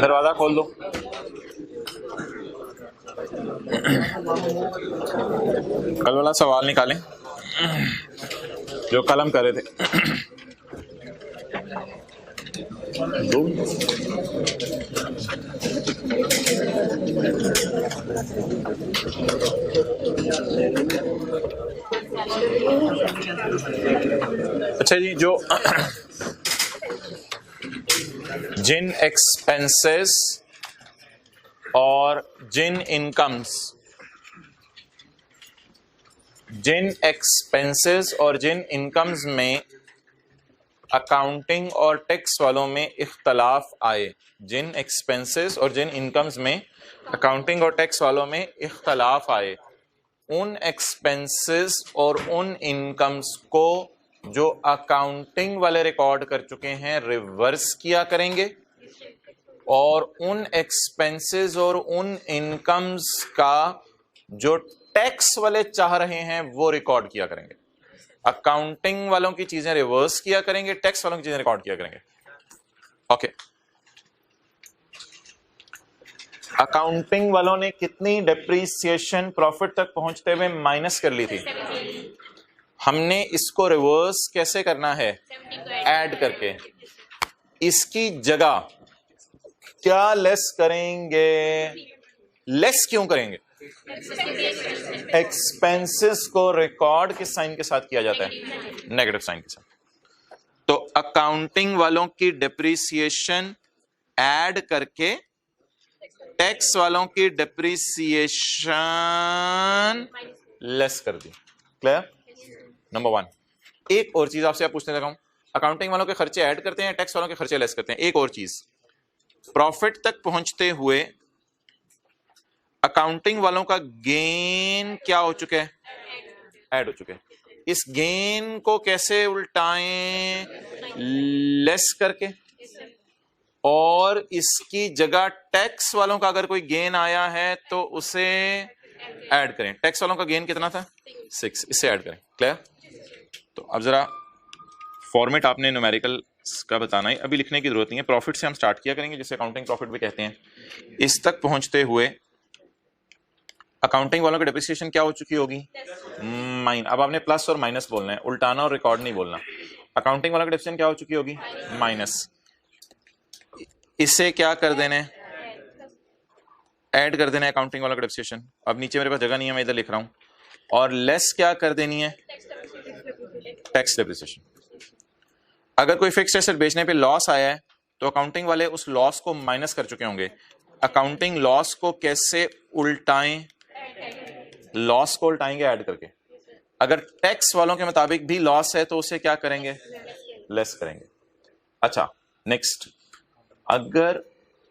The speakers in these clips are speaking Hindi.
दरवाजा खोल दो। कल वाला सवाल निकालें जो कल हम कर रहे थे। दो अच्छा जी, जो जिन एक्सपेंसेस और जिन इनकम्स में अकाउंटिंग और टैक्स वालों में इख्तलाफ आए, जिन एक्सपेंसेस और जिन इनकम्स में अकाउंटिंग और टैक्स वालों में इख्तलाफ आए, उन एक्सपेंसेस और उन इनकम्स को जो अकाउंटिंग वाले रिकॉर्ड कर चुके हैं रिवर्स किया करेंगे, और उन एक्सपेंसेस और उन इनकम्स का जो टैक्स वाले चाह रहे हैं वो रिकॉर्ड किया करेंगे। अकाउंटिंग वालों की चीजें रिवर्स किया करेंगे, टैक्स वालों की चीजें रिकॉर्ड किया करेंगे। ओके, अकाउंटिंग वालों ने कितनी डेप्रीसिएशन प्रॉफिट तक पहुंचते हुए माइनस कर ली थी? हमने इसको रिवर्स कैसे करना है? ऐड करके। इसकी जगह क्या लेस करेंगे? लेस क्यों करेंगे? एक्सपेंसेस को रिकॉर्ड किस साइन के साथ किया जाता है? नेगेटिव साइन के साथ। तो अकाउंटिंग वालों की डेप्रीसिएशन ऐड करके टैक्स वालों की डेप्रीसिएशन लेस कर दी। क्लियर? नंबर 1। एक और चीज आपसे पूछने लगा हूं, अकाउंटिंग वालों के खर्चे ऐड करते हैं, टैक्स वालों के खर्चे लेस करते हैं। एक और चीज, प्रॉफिट तक पहुंचते हुए अकाउंटिंग वालों का गेन क्या हो चुका है? ऐड हो चुके हैं। इस गेन को कैसे उल्टाएं? लेस करके। और इसकी जगह टैक्स वालों का अगर कोई गेन आया है तो उसे ऐड करें। टैक्स वालों का गेन कितना था? 6, इससे ऐड करें। क्लियर? तो अब जरा फॉर्मेट आपने न्यूमेरिकल का बताना है, अभी लिखने की जरूरत नहीं है। प्रॉफिट से हम स्टार्ट किया करेंगे, जिसे अकाउंटिंग प्रॉफिट भी कहते हैं। इस तक पहुंचते हुए अकाउंटिंग वालों की डेप्रिसिएशन क्या हो चुकी होगी? माइन। अब आपने प्लस और माइनस बोलना है, उल्टाना और रिकॉर्ड नहीं बोलना। अकाउंटिंग वालों की डेप्रिसिएशन क्या हो चुकी होगी? माइनस। इसे क्या कर देने? ऐड कर देना है अकाउंटिंग वालों की डेप्रिसिएशन। अब नीचे मेरे पास जगह नहीं है, मैं इधर लिख रहा हूं। और लेस क्या कर देनी है? Tax depreciation. अगर कोई फिक्स्ड एसेट बेचने पे लॉस आया है तो अकाउंटिंग वाले उस लॉस को माइनस कर चुके होंगे। अकाउंटिंग लॉस को कैसे उल्टाएं? लॉस को उल्टाएंगे ऐड करके। अगर टैक्स वालों के मुताबिक भी लॉस है तो उसे क्या करेंगे? लेस करेंगे। अच्छा, नेक्स्ट, अगर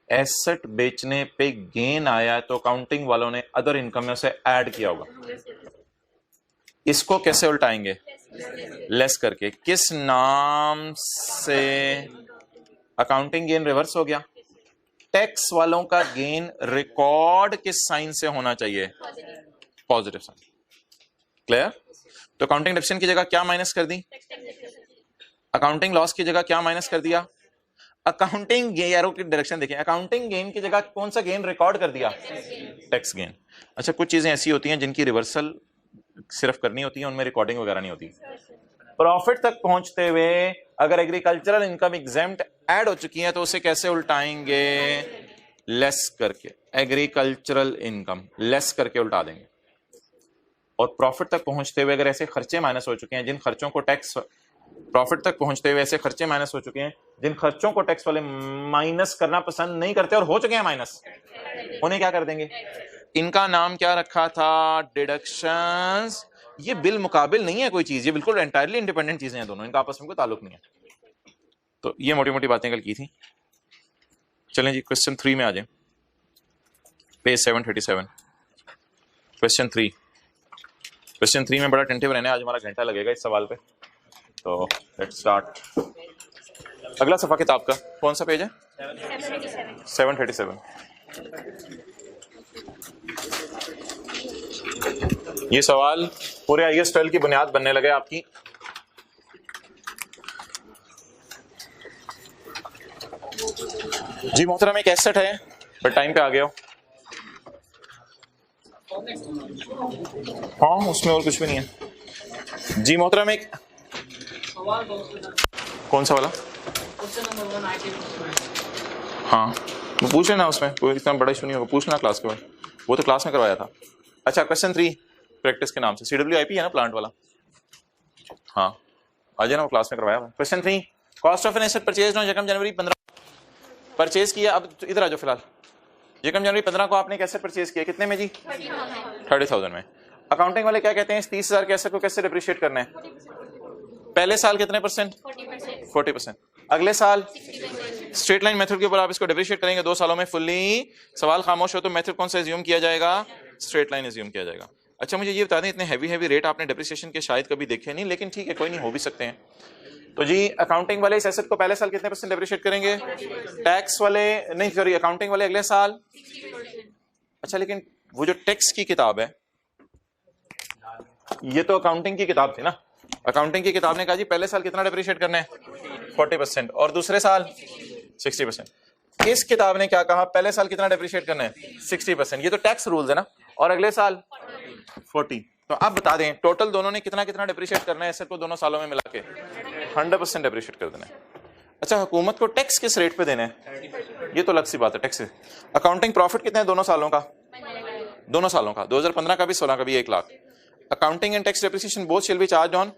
एसेट बेचने पे गेन आया है तो अकाउंटिंग वालों ने अदर इनकम में उसे ऐड किया होगा। इसको कैसे उल्टाएंगे? लेस करके। किस नाम से? अकाउंटिंग गेन रिवर्स हो गया। टैक्स वालों का गेन रिकॉर्ड किस साइन से होना चाहिए? Positive sign. क्लियर? तो अकाउंटिंग डेप्रिसिएशन की जगह क्या माइनस कर दी? अकाउंटिंग लॉस की जगह क्या माइनस कर दिया? अकाउंटिंग गेन, एरो की डायरेक्शन देखें, अकाउंटिंग गेन की जगह कौन सा गेन रिकॉर्ड कर दिया? Tax gain. अच्छा, कुछ चीजें ऐसी होती हैं जिनकी रिवर्सल सिर्फ करनी होती है, उनमें रिकॉर्डिंग वगैरह नहीं होती। प्रॉफिट तक पहुंचते हुए अगर एग्रीकल्चरल इनकम एग्जेम्प्ट ऐड हो चुकी है तो उसे कैसे उल्टाएंगे? लेस करके। एग्रीकल्चरल इनकम लेस करके उल्टा देंगे। और प्रॉफिट तक पहुंचते हुए अगर ऐसे खर्चे माइनस हो चुके हैं जिन खर्चों को टैक्स, प्रॉफिट तक पहुंचते हुए ऐसे खर्चे माइनस हो चुके हैं जिन खर्चों को टैक्स वाले माइनस करना पसंद नहीं करते और हो चुके हैं माइनस, उन्हें क्या कर देंगे? इनका नाम क्या रखा था? डिडक्शंस। ये बिल मुकाबिल नहीं है कोई चीज, ये बिल्कुल एंटायरली इंडिपेंडेंट चीजें हैं दोनों, इनका आपस में कोई ताल्लुक नहीं है। तो ये मोटी मोटी बातें कल की थी। चलें जी, क्वेश्चन 3 में आ जाए। Page 737, question 3। क्वेश्चन 3 में बड़ा टेंटिव रहने, आज हमारा घंटा लगेगा इस सवाल पे, तो लेट्स स्टार्ट। अगला सफा किताब का कौन सा पेज है? 737। ये सवाल पूरे आईएएस 12 की बुनियाद बनने लगे आपकी। जी मोहतरम, एक एसेट है, पर टाइम पे आ गया हो। हाँ, उसमें और कुछ भी नहीं है। जी मोहतरम, एक कौन सा वाला? हाँ, वो पूछ लेना, उसमें कोई इतना बड़ा इशू नहीं होगा, पूछ लेना क्लास के बाद, वो तो क्लास में करवाया था। अच्छा, क्वेश्चन 3 प्रैक्टिस के नाम से, CWIP है ना, प्लांट वाला। हाँ, आज है ना, वो क्लास में करवाया। Question 3, cost of an asset purchase on 1 January 15 purchase किया। अब इधर आ जाओ, फिलहाल 1 जनवरी 15 को आपने कैसे परचेज किया? कितने में जी? 30,000 में। अकाउंटिंग वाले क्या कहते हैं, इस 30,000 के एसेट को कैसे डिप्रिशिएट करना है? पहले साल कितने परसेंट? 40%। अगले साल स्ट्रेट लाइन मेथड के ऊपर आप इसको डिप्रिशिएट करेंगे 2 सालों में फुल्ली। सवाल खामोश हो तो मेथड कौन सा एज्यूम किया जाएगा? स्ट्रेट लाइन एज्यूम किया जाएगा। अच्छा, मुझे ये बता दें, इतने हैवी रेट आपने डिप्रिसिएशन के शायद कभी देखे नहीं, लेकिन ठीक है, कोई नहीं, हो भी सकते हैं। तो जी अकाउंटिंग वाले इस एसेट को पहले साल कितने % डिप्रिशिएट करेंगे? टैक्स वाले नहीं, सॉरी, अकाउंटिंग वाले अगले साल। अच्छा, लेकिन वो जो टैक्स की किताब है, ये तो अकाउंटिंग की किताब थी ना। अकाउंटिंग की किताब ने कहा जी पहले साल कितना डिप्रिशिएट करना है? 40%, और दूसरे साल 60%। इस किताब ने क्या कहा, पहले साल कितना डिप्रिशिएट करना है? 60%। ये तो टैक्स रूल्स है ना, और अगले साल 40। तो आप बता दें टोटल दोनों ने कितना कितना डिप्रिशिएट करना है एसेट को दोनों सालों में मिला के? 100% डिप्रिशिएट कर देना है। अच्छा, हुकूमत को टैक्स किस रेट पे देना है? ये तो अलग सी बात है, टैक्स। अकाउंटिंग प्रॉफिट कितना है दोनों सालों का? दोनों सालों का, 2015 का भी 16 का भी 1 lakh. Accounting and tax depreciation both shall be charge on,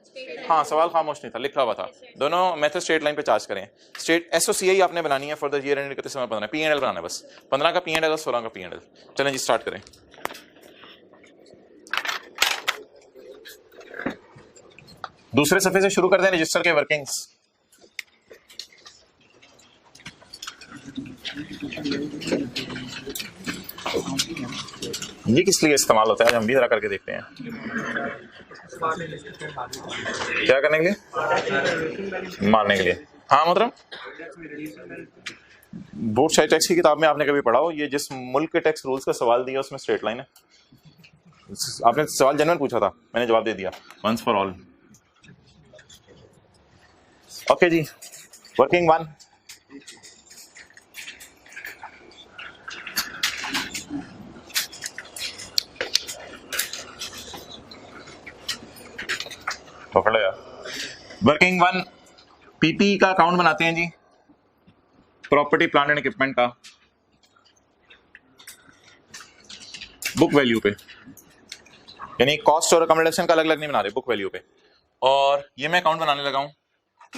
हाँ सवाल खामोश नहीं था, लिखा हुआ था, दोनों मेथड स्ट्रेट लाइन पे चार्ज करें। स्ट्रेट SOCI आपने बनानी है for the year and 31 P&L बनाना है बस। 15 का P&L और 16 का P&L। चलें जी, स्टार्ट करें। दूसरे सफे से शुरू करते हैं, रजिस्टर के वर्किंग्स। ये किस लिए इस्तेमाल होता है, आज हम भी जरा करके देखते हैं। क्या करने के लिए? मारने के लिए। हाँ मोहतरम, बोर्ड शायद टैक्स की किताब में आपने कभी पढ़ा हो, ये जिस मुल्क के टैक्स रूल्स का सवाल दिया उसमें स्ट्रेट लाइन है। आपने सवाल जनरल पूछा था, मैंने जवाब दे दिया, वंस फॉर ऑल। ओके जी, वर्किंग 1। पकड़ लो यार। वर्किंग 1, पीपी का अकाउंट बनाते हैं जी, प्रॉपर्टी प्लांट एंड इक्विपमेंट का, बुक वैल्यू पे, यानी कॉस्ट और अकोमोडेशन का अलग अलग नहीं बना रहे, बुक वैल्यू पे। और ये मैं अकाउंट बनाने लगा हूं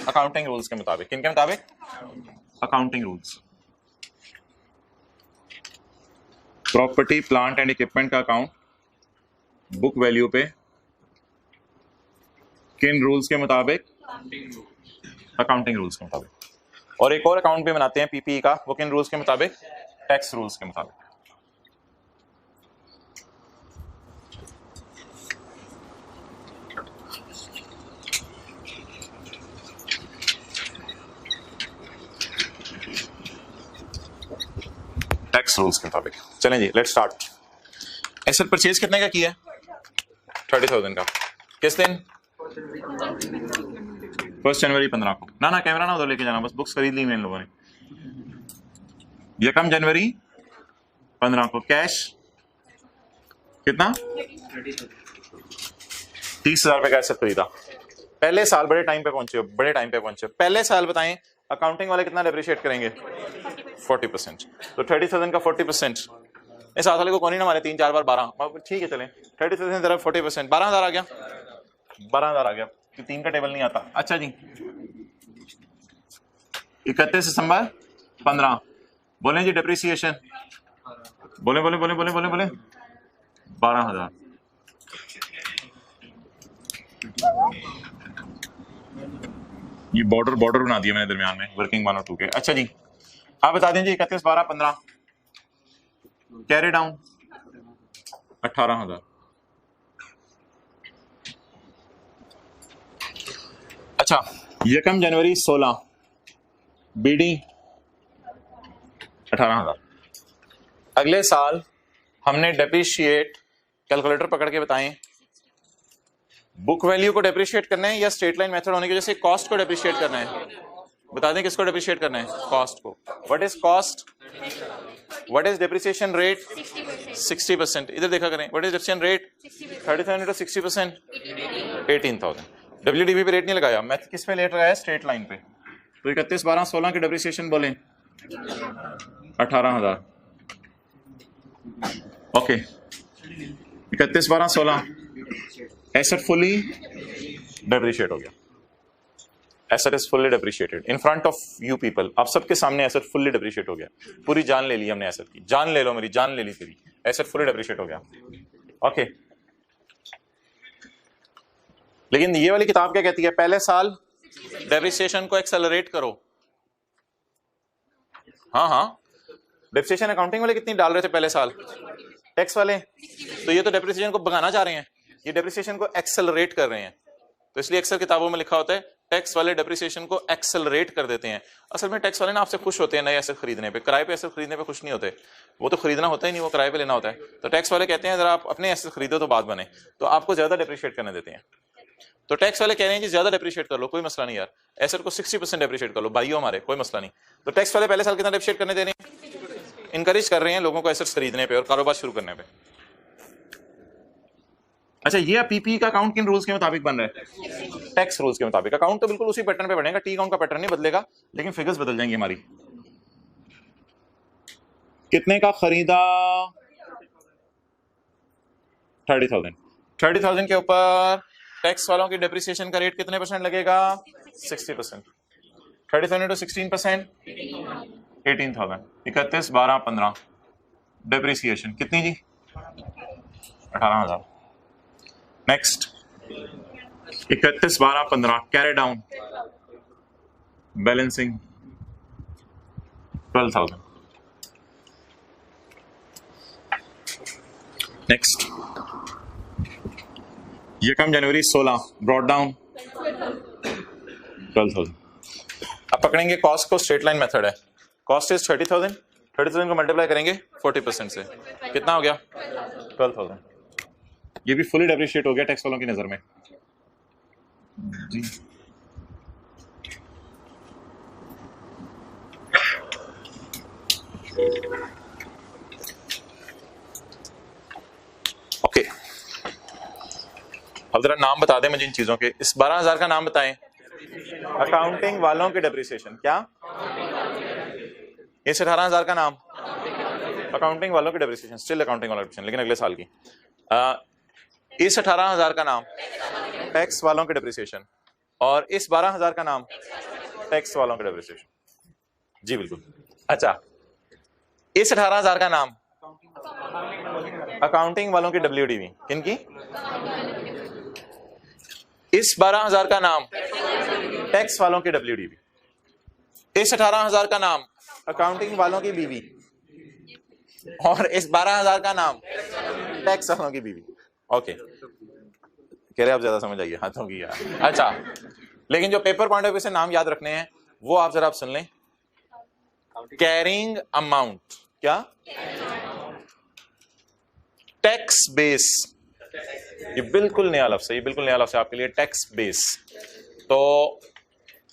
अकाउंटिंग रूल्स के मुताबिक। किन के मुताबिक? Accounting rules. Property plant and equipment का अकाउंट बुक वैल्यू पे किन रूल्स के मुताबिक? अकाउंटिंग रूल्स के मुताबिक। और एक और अकाउंट भी बनाते हैं पीपी का, वो किन रूल्स के मुताबिक? टैक्स रूल्स के मुताबिक। टैक्स रूल्स के मुताबिक। चलें जी, लेट्स स्टार्ट। एसेट परचेज कितने का किया है? 30,000 का। किस दिन? 1 जनवरी 15 को। ना कैमरा ना उधर लेके जाना, बस बुक्स खरीद ली इन लोगों ने। 1 जनवरी 15 को। कैश कितना? 30,000 रुपए का एसेट खरीदा। पहले साल बड़े टाइम पे पहुंचे। पहले साल बताएं अकाउंटिंग वाले कितना डिप्रिशिएट करेंगे? 40%। तो 30,000 का 40%, इस साल को कौन ही ना मारे 3 4 बार 12, ठीक है चलें। 30,000 तरफ 40%, 12,000 आ गया। 12,000 आ गया, 3 का टेबल नहीं आता। अच्छा जी, 31 दिसंबर 15 बोले जी डिप्रिसिएशन, बोले 12,000। ये बॉर्डर बना दिया मैंने दरमियान में, वर्किंग 1 और 2 के। अच्छा जी, आप बता दें जी 31 12 15 कैरी डाउन 18,000। अच्छा, यकम जनवरी 16 बीडी 18,000। अगले साल हमने डेप्रिशिएट कैलकुलेटर पकड़ के बताएं, बुक वैल्यू को डेप्रिशिएट करना है या स्ट्रेट लाइन मेथड होने की वजह से कॉस्ट को डेप्रिशिएट करना है? बता दें किसको डेप्रिशिएट करना है? कॉस्ट को। What is cost? What is depreciation rate? 60%। इधर देखा करें, what is depreciation rate? 37 into 60%, 18,000। WDV पे रेट नहीं लगाया, मैथ किस पे रेट लगाया? स्ट्रेट लाइन पे। तो 31, 12, 16 की डेप्रिसिएशन बोलें 18,000। ओके, 31, 12, 16 एसेट फुली डेप्रिशिएट हो गया। Asset is fully depreciated in front of you people. आप सबके सामने एसेट फुल्ली डेप्रिशिएट हो गया। पूरी जान ले ली हमने एसेट की। जान ले लो मेरी, जान ले ली तेरी। एसेट फुल्ली डेप्रिशिएट हो गया। ओके, लेकिन ये वाली किताब क्या कहती है? पहले साल डेप्रिसिएशन को एक्सेलरेट करो। हाँ हाँ, डेप्रिसिएशन अकाउंटिंग वाले कितनी डाल रहे थे पहले साल? टैक्स वाले। तो ये तो डेप्रिसिएशन को भगाना चाह रहे हैं, ये डेप्रिसिएशन को एक्सेलरेट कर रहे हैं। तो इसलिए अक्सर किताबों में लिखा होता है टैक्स वाले डेप्रिसिएशन को एक्सेलरेट कर देते हैं। असल में टैक्स वाले ना आपसे खुश होते हैं नए एसेट खरीदने पे, किराए पे एसेट खरीदने पे खुश नहीं होते। वो तो खरीदना होता ही नहीं, वो किराए पे लेना होता है। तो टैक्स वाले कहते हैं अगर आप अपने एसेट खरीदो तो बात बने, तो आपको ज्यादा डेप्रिशिएट करने देते हैं। तो टैक्स वाले कह रहे हैं जी ज्यादा डेप्रिशिएट कर लो, कोई मसला नहीं यार, एसेट को 60% डेप्रिशिएट कर लो, भाइयों हमारे, कोई मसला नहीं। तो टैक्स वाले पहले साल कितना डेप्रिशिएट करने दे रहे हैं? इंकरेज कर रहे हैं लोगों को एसेट्स खरीदने पे और कारोबार शुरू करने पे। अच्छा, ये पीपी का अकाउंट किन रूल्स के मुताबिक बन रहा है? टैक्स रूल्स के मुताबिक। अकाउंट तो बिल्कुल उसी पैटर्न पे बनेगा, टी अकाउंट का पैटर्न नहीं बदलेगा, लेकिन फिगर्स बदल जाएंगी हमारी। कितने का खरीदा? 30,000। 30,000 के ऊपर टैक्स वालों की डेप्रिसिएशन का रेट कितने % लगेगा? 60%। 30,000 into 16%, 18,000। 31, 12, 15 डेप्रिसिएशन कितनी जी? 18,000। Next 31, 12, 15 carry down balancing 12,000। Next यकम जनवरी 16 ब्रॉड डाउन 12,000। अब पकड़ेंगे कॉस्ट को, स्ट्रेट लाइन मेथड है। कॉस्ट इज 30,000, 30,000 को मल्टीप्लाई करेंगे 40% से, कितना हो गया? 12,000। ये भी फुली डेप्रिशिएट हो गया टैक्स वालों की नजर में जी। ओके, अब जरा नाम बता दें मुझे इन चीजों के। इस 12,000 का नाम बताएं। अकाउंटिंग वालों के डेप्रिसिएशन। क्या? इस 18,000 का नाम? अकाउंटिंग वालों की डेप्रिसिएशन, स्टिल अकाउंटिंग वालों की डेप्रिसिएशन, लेकिन अगले साल की। इस 18,000 का नाम? टैक्स वालों की डेप्रिसिएशन। और इस 12,000 का नाम? टैक्स वालों की डेप्रिसिएशन। जी बिल्कुल। अच्छा, इस 18,000 का नाम? अकाउंटिंग वालों की WDV। किनकी? इस 12,000 का नाम? टैक्स वालों की WDV। इस 18,000 का नाम? अकाउंटिंग वालों की बीवी। और इस 12,000 का नाम? टैक्स वालों की बीवी। ओके, कह रहे आप ज्यादा समझ आइए हाथों की यार। अच्छा, लेकिन जो पेपर पॉइंट ऑफ व्यू से नाम याद रखने हैं वो आप जरा आप सुन लें। Carrying amount. क्या? Tax base. ये बिल्कुल नया लफ्ज़ है, ये बिल्कुल नया लफ्ज़ है आपके लिए, टैक्स बेस। तो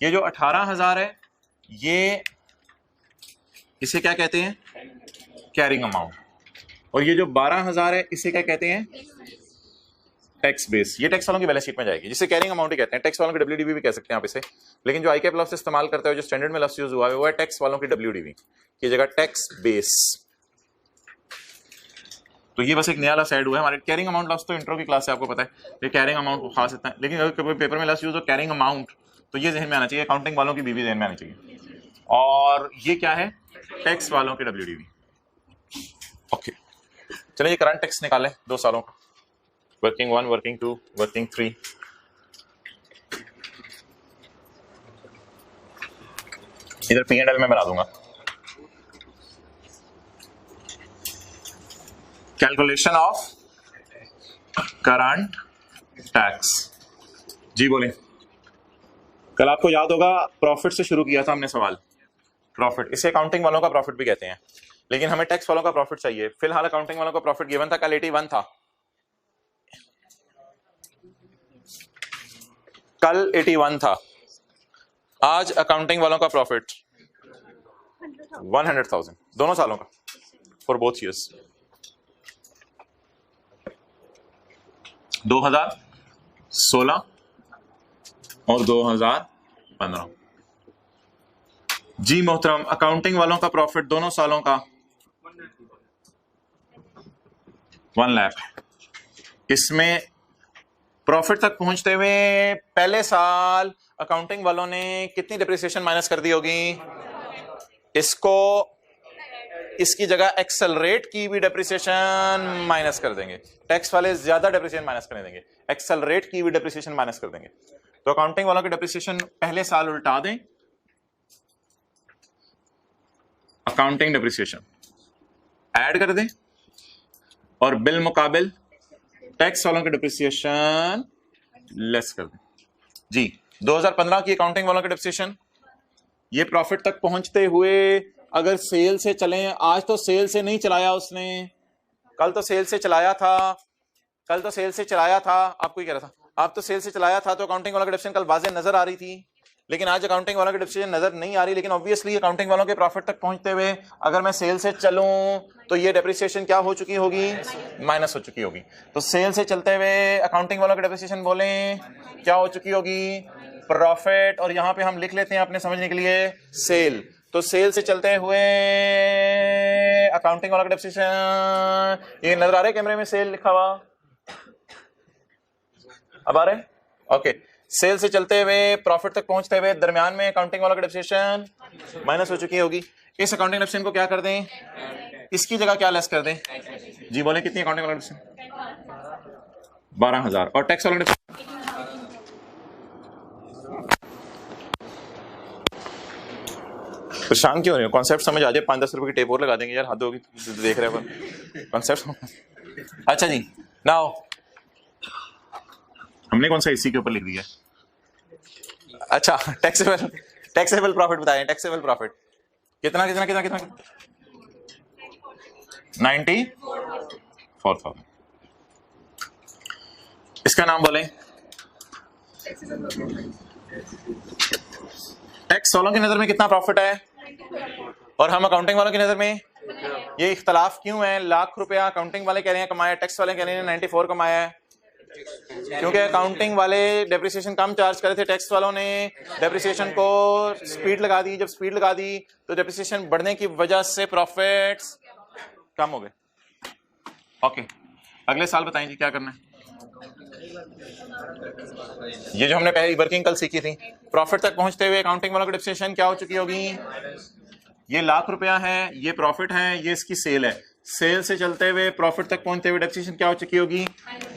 ये जो 18,000 है ये इसे क्या कहते हैं? Carrying amount. और ये जो 12,000 है इसे क्या कहते हैं? Tax base. ये टैक्स वालों की बैलेंस शीट में जाएगी, जिसे कैरिंग अमाउंट ही कहते हैं। टैक्स वालों की WDV भी कह सकते हैं आप इसे, लेकिन जो ICAP लफ्ज़ इस्तेमाल करते हैं, जो स्टैंडर्ड में लफ्ज़ यूज हुआ है वो है टैक्स वालों की WDV की जगह टैक्स बेस। तो ये बस एक नया लफ्ज़ ऐड हुआ है हमारे। कैरिंग अमाउंट लफ्ज़ तो इंट्रो की क्लास से आपको पता है, ये कैरिंग अमाउंट को खास इतना है, लेकिन अगर कभी पेपर में लफ्ज़ यूज हो कैरिंग अमाउंट तो ये जहन में आना चाहिए, अकाउंटिंग वालों की बीवी जहन में आनी चाहिए। और ये क्या है? टैक्स वालों की WDV। ओके, चलिए करंट टैक्स निकालें 2 सालों का। Working 1, working 2, working 3। इधर P&L में बना दूंगा। Calculation of current tax. जी बोले। कल आपको याद होगा प्रॉफिट से शुरू किया था हमने सवाल। प्रॉफिट, इसे अकाउंटिंग वालों का प्रॉफिट भी कहते हैं, लेकिन हमें टैक्स वालों का प्रॉफिट चाहिए। फिलहाल अकाउंटिंग वालों का प्रॉफिट गिवन था, कल 81 था, कल 81 था। आज अकाउंटिंग वालों का प्रॉफिट 100,000 दोनों सालों का, फॉर बोथ ईयर्स। 2016 और 2015। जी मोहतरम, अकाउंटिंग वालों का प्रॉफिट दोनों सालों का 1 लाख। इसमें प्रॉफिट तक पहुंचते हुए पहले साल अकाउंटिंग वालों ने कितनी डिप्रिसिएशन माइनस कर दी होगी? इसको, इसकी जगह एक्सेलरेट की भी डिप्रिसिएशन माइनस कर देंगे। टैक्स वाले ज्यादा डिप्रिसिएशन माइनस करने देंगे, एक्सेलरेट की भी डिप्रिसिएशन माइनस कर देंगे। तो अकाउंटिंग वालों की डिप्रिसिएशन पहले साल उल्टा दें, अकाउंटिंग डिप्रिसिएशन ऐड कर दें, और बिल मुकाबिल टैक्स वालों की डिप्रिसिएशन लेस कर दें। जी 2015 की अकाउंटिंग वालों की डिप्रिसिएशन, ये प्रॉफिट तक पहुंचते हुए अगर सेल से चलें, आज तो सेल से नहीं चलाया उसने, कल तो सेल से चलाया था, कल तो सेल से चलाया था, आपको ही कह रहा था, आप तो सेल से चलाया था, तो अकाउंटिंग वालों की डिप्रिसिएशन कल वाज़ेह नजर आ रही थी, लेकिन आज अकाउंटिंग वालों की डिप्रिसिएशन नजर नहीं आ रही। लेकिन ऑब्वियसली अकाउंटिंग वालों के प्रॉफिट तक पहुंचते हुए अगर मैं सेल से चलूं तो ये डिप्रिसिएशन क्या हो चुकी होगी? माइनस हो चुकी होगी। तो सेल से चलते हुए अकाउंटिंग वालों की डिप्रिसिएशन बोलें क्या हो चुकी होगी? प्रॉफिट, और यहां पे हम लिख लेते हैं अपने समझने के लिए सेल। तो सेल से चलते हुए अकाउंटिंग वाला का डिप्रिसिएशन, ये नजर आ रहा है कैमरे में सेल लिखा हुआ? अब आ रहे हैं? ओके। सेल से चलते हुए प्रॉफिट तक पहुंचते हुए दरमियान में अकाउंटिंग वाला का डिप्रिसिएशन माइनस हो चुकी होगी। इस अकाउंटिंग डिप्रिसिएशन को क्या कर दें? इसकी जगह क्या लेस कर दें? जी बोले कितनी अकाउंटिंग वाला डिप्रिसिएशन? 12,000। और टैक्स वाला डिप्रिसिएशन? परेशान क्यों रहे हो? कॉन्सेप्ट समझ आ जाए, 5-10 रुपए की टेप और लगा देंगे यार, हद होगी, देख रहे हो कॉन्सेप्ट। अच्छा जी, नाउ हमने कौन सा इसी के ऊपर लिख दिया? अच्छा, टैक्सेबल प्रॉफिट बताएं। टैक्सेबल प्रॉफिट कितना कितना कितना कितना? 94,000। इसका नाम बोले। टैक्स वालों की नजर में कितना प्रॉफिट है और हम अकाउंटिंग वालों की नजर में? ये इख्तलाफ क्यों है? लाख रुपया अकाउंटिंग वाले कह रहे हैं कमाया, टैक्स वाले कह रहे हैं 94 कमाया है। क्योंकि अकाउंटिंग वाले डेप्रिसिएशन कम चार्ज करे थे, टैक्स वालों ने डेप्रिसिएशन को स्पीड लगा दी। जब स्पीड लगा दी तो डेप्रिसिएशन बढ़ने की वजह से प्रॉफिट्स कम हो गए। ओके, अगले साल बताएं जी क्या करना है। ये जो हमने पहले वर्किंग कल सीखी थी, प्रॉफिट तक पहुंचते हुए अकाउंटिंग वालों की डेप्रिसिएशन क्या हो चुकी होगी? ये लाख रुपया है, ये प्रॉफिट है, ये इसकी सेल है। सेल से चलते हुए प्रॉफिट तक पहुंचते हुए डेप्रिसिएशन क्या हो चुकी होगी?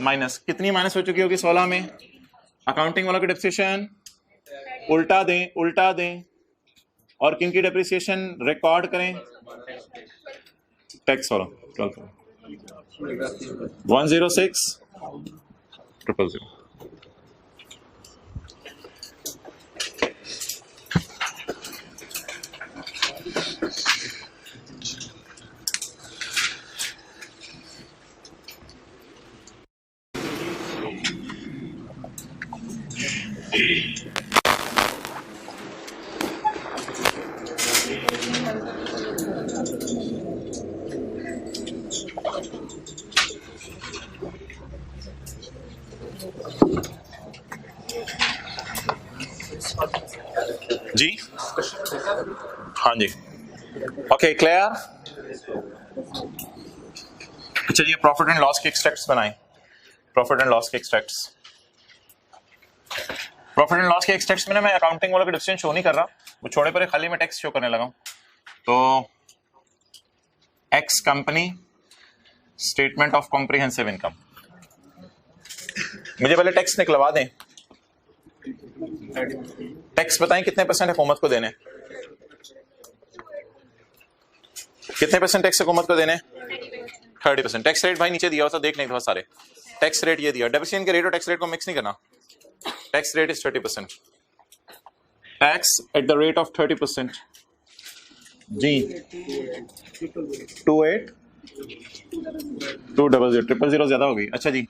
माइनस। कितनी माइनस हो चुकी होगी 16 में? अकाउंटिंग वालों की डेप्रिसिएशन उल्टा दें, उल्टा दें, और किन की डेप्रिसिएशन रिकॉर्ड करें? टैक्स वालों 106,000,000। जी हाँ जी, ओके क्लियर। अच्छा जी, प्रॉफिट एंड लॉस के एक्सट्रैक्ट्स बनाएं। प्रॉफिट एंड लॉस के एक्सट्रैक्ट्स, प्रॉफिट एंड लॉस के एक्सट्रैक्ट्स में ना मैं अकाउंटिंग वालों का डिफरेंस शो नहीं कर रहा, वो छोड़े पर खाली मैं टैक्स शो करने लगा हूं। तो x company statement of comprehensive income, मुझे पहले टैक्स निकलवा दें। टैक्स बताएं कितने परसेंट हुकूमत को देने? कितने परसेंट टैक्स हुकूमत को देने? 30%। टैक्स रेट भाई नीचे दिया होता, देख नहीं बहुत सारे टैक्स रेट ये दिया। डेप्रिसिएशन के रेट और टैक्स रेट को मिक्स नहीं करना। Tax rate is 30%। Tax at the rate of 30% जी। 28,200 ज्यादा हो गई। अच्छा जी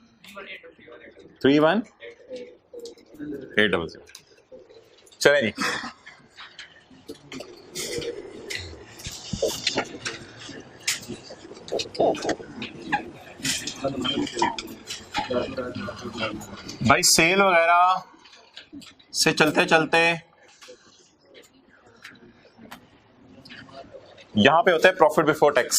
31,800 चले जी। भाई सेल वगैरह से चलते चलते यहां पे होता है प्रॉफिट बिफोर टैक्स।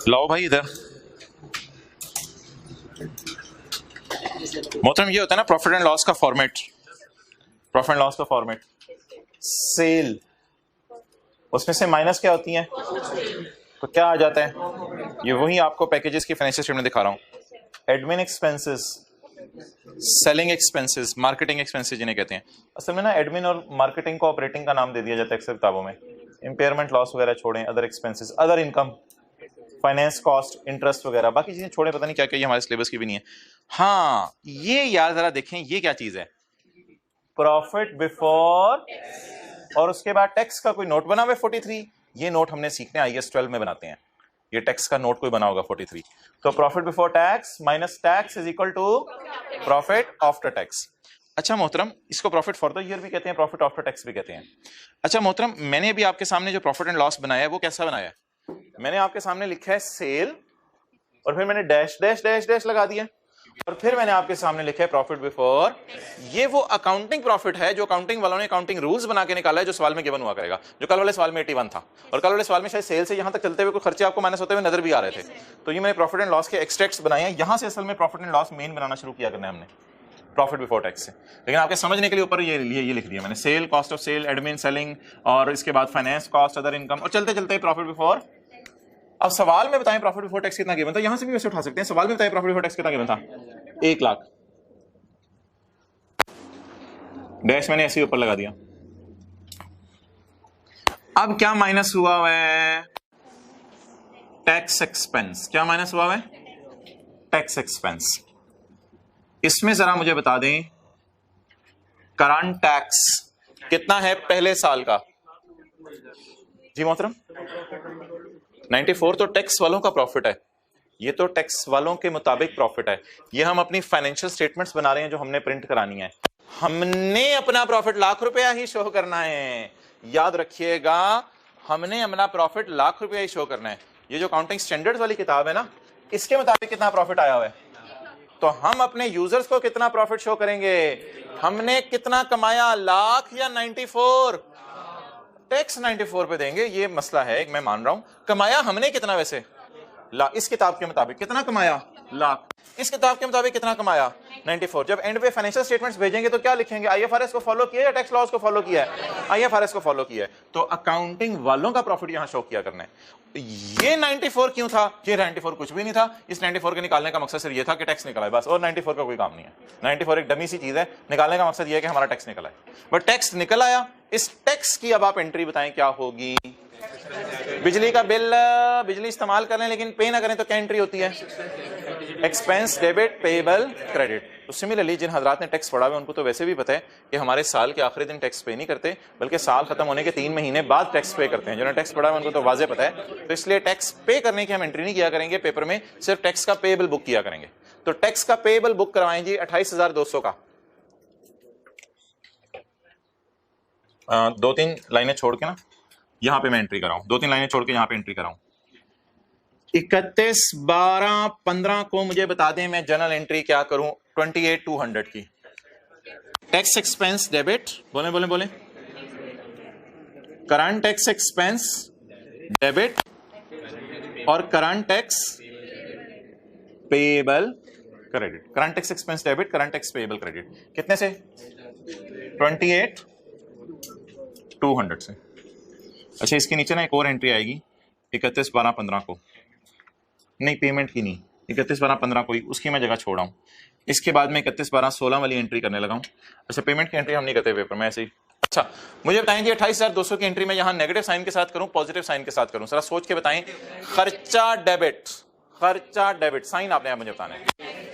लाओ भाई इधर। मोहतरम ये होता है ना प्रॉफिट एंड लॉस का फॉर्मेट। प्रॉफिट एंड लॉस का फॉर्मेट सेल, उसमें से माइनस क्या होती है तो क्या आ जाता है? ये वही आपको पैकेजेस की फाइनेंशियल स्टेटमेंट दिखा रहा हूं। Admin expenses, selling expenses, marketing expenses जिन्हें कहते हैं। असल में ना एडमिन और मार्केटिंग को ऑपरेटिंग का नाम दे दिया जाता है अक्सर किताबों में। इंपेयरमेंट लॉस वगैरह छोड़ें, other expenses, other income, finance cost, interest वगैरह, बाकी चीजें छोड़ें, पता नहीं क्या क्या, ये हमारे सिलेबस की भी नहीं है। हाँ ये यार जरा देखें ये क्या चीज है, प्रॉफिट बिफोर और उसके बाद टैक्स का कोई नोट बना हुआ है 43। ये नोट हमने सीखने IAS 12 में बनाते हैं। ये टैक्स का नोट कोई बना होगा 43। तो profit before tax minus tax is equal to profit after tax. अच्छा मोहतरम इसको प्रॉफिट फॉर द ईयर भी कहते हैं, प्रॉफिट आफ्टर टैक्स भी कहते हैं। अच्छा मोहतरम मैंने अभी आपके सामने जो प्रॉफिट एंड लॉस बनाया है वो कैसा बनाया है? मैंने आपके सामने लिखा है सेल और फिर मैंने डैश डैश डैश डैश लगा दिया और फिर मैंने आपके सामने लिखा है प्रॉफिट बिफोर। ये वो अकाउंटिंग प्रॉफिट है जो अकाउंटिंग वालों ने अकाउंटिंग रूल्स बना के निकाला है, जो सवाल में गिवन हुआ करेगा। जो कल वाले सवाल में 81 था और कल वाले सवाल में शायद सेल से यहां तक चलते हुए कुछ खर्चे आपको माइनस होते हुए नजर भी आ रहे थे। तो ये मैंने प्रॉफिट एंड लॉस के एक्सट्रैक्ट्स बनाए हैं। यहां से असल में प्रॉफिट एंड लॉस मेन बनाना शुरू किया करना है हमने प्रॉफिट बिफोर टैक्स से। लेकिन आपके समझने के लिए ऊपर ये लिख दिया मैंने, sale, cost of sale, admin, selling और इसके बाद फाइनेंस कॉस्ट, अदर इनकम और चलते चलते प्रॉफिट बिफोर। अब सवाल में बताएं प्रॉफिट बिफोर टैक्स कितना गिवन था, यहां से भी वैसे उठा सकते हैं। सवाल में बताएं प्रॉफिट बिफोर टैक्स कितना गिवन था? 1 लाख। डैश मैंने ऐसे ही ऊपर लगा दिया। अब क्या माइनस हुआ है? Tax expense. क्या माइनस हुआ है? Tax expense. इसमें जरा मुझे बता दें करंट टैक्स कितना है पहले साल का? जी मोहतरम 94 तो टैक्स वालों का प्रॉफिट है। ये तो टैक्स वालों के मुताबिक प्रॉफिट है। ये हम अपनी फाइनेंशियल स्टेटमेंट्स बना रहे हैं जो हमने प्रिंट करानी है। हमने अपना प्रॉफिट लाख रुपया ही शो करना है, याद रखिएगा। हमने अपना प्रॉफिट लाख रुपया ही शो करना है। ये जो अकाउंटिंग स्टैंडर्ड्स वाली किताब है ना, इसके मुताबिक कितना प्रॉफिट आया हुआ है, तो हम अपने यूजर्स को कितना प्रॉफिट शो करेंगे? हमने कितना कमाया, लाख या 94? टैक्स 94 पे देंगे, ये मसला है, मैं मान रहा हूं। कमाया हमने कितना वैसे? इस किताब के मुताबिक कितना कमाया? लाख। इस किताब के मुताबिक कितना कमाया? 94। जब एंड पे फाइनेंशियल स्टेटमेंट्स भेजेंगे तो क्या लिखेंगे? IFRS को फॉलो किया या टैक्स लॉज को फॉलो किया है? IFRS को फॉलो किया है। तो अकाउंटिंग वालों का प्रॉफिट यहां शो किया करना है। ये 94 क्यों था? ये 94 कुछ भी नहीं था। इस 94 के निकालने का मकसद सिर्फ ये था कि टैक्स निकला है बस, और 94 का कोई काम नहीं है। 94 एक डमी सी चीज है, निकालने का मकसद ये है कि हमारा टैक्स निकला है। बट टैक्स निकल आया। इस टैक्स की अब आप एंट्री बताएं क्या होगी? बिजली का बिल, बिजली इस्तेमाल करें लेकिन पे ना करें तो क्या एंट्री होती है? Expense debit payable credit. तो सिमिलरली जिन हजरात ने टैक्स पढ़ा हुआ उनको तो वैसे भी पता है कि हमारे साल के आखिरी दिन टैक्स पे नहीं करते, बल्कि साल खत्म होने के 3 महीने बाद टैक्स पे करते हैं। जिन्होंने टैक्स पढ़ा हुआ उनको तो वाजे पता है। तो इसलिए टैक्स पे करने की हम एंट्री नहीं किया करेंगे पेपर में, सिर्फ टैक्स का पेएबल बुक किया करेंगे। तो टैक्स का पेएबल बुक करवाएं जी 28,200 का। 2-3 लाइनें छोड़ के ना यहां पे मैं एंट्री कराऊं, 2-3 लाइनें छोड़ के यहां पे एंट्री कराऊं। 31/12/15 को मुझे बता दें मैं जनरल एंट्री क्या करूं 28,200 की। टैक्स एक्सपेंस डेबिट, बोले बोले बोले, करंट टैक्स एक्सपेंस डेबिट और current tax payable credit. Current tax expense debit, current tax payable credit कितने से? 28,200 से। अच्छा इसके नीचे ना एक और एंट्री आएगी 31/12/15 को, नहीं पेमेंट की नहीं, 31 12 15 कोई उसकी मैं जगह छोड़ रहा हूँ। इसके बाद में 31 12 16 वाली एंट्री करने लगा हूँ। अच्छा, पेमेंट की एंट्री हम नहीं करते पेपर में, ऐसे ही। अच्छा, मुझे बताएं कि 28,200 की एंट्री में यहाँ नेगेटिव साइन के साथ करूं, पॉजिटिव साइन के साथ करूं, जरा सोच के बताएं। खर्चा डेबिट, खर्चा डेबिट, साइन आपने मुझे बताना है।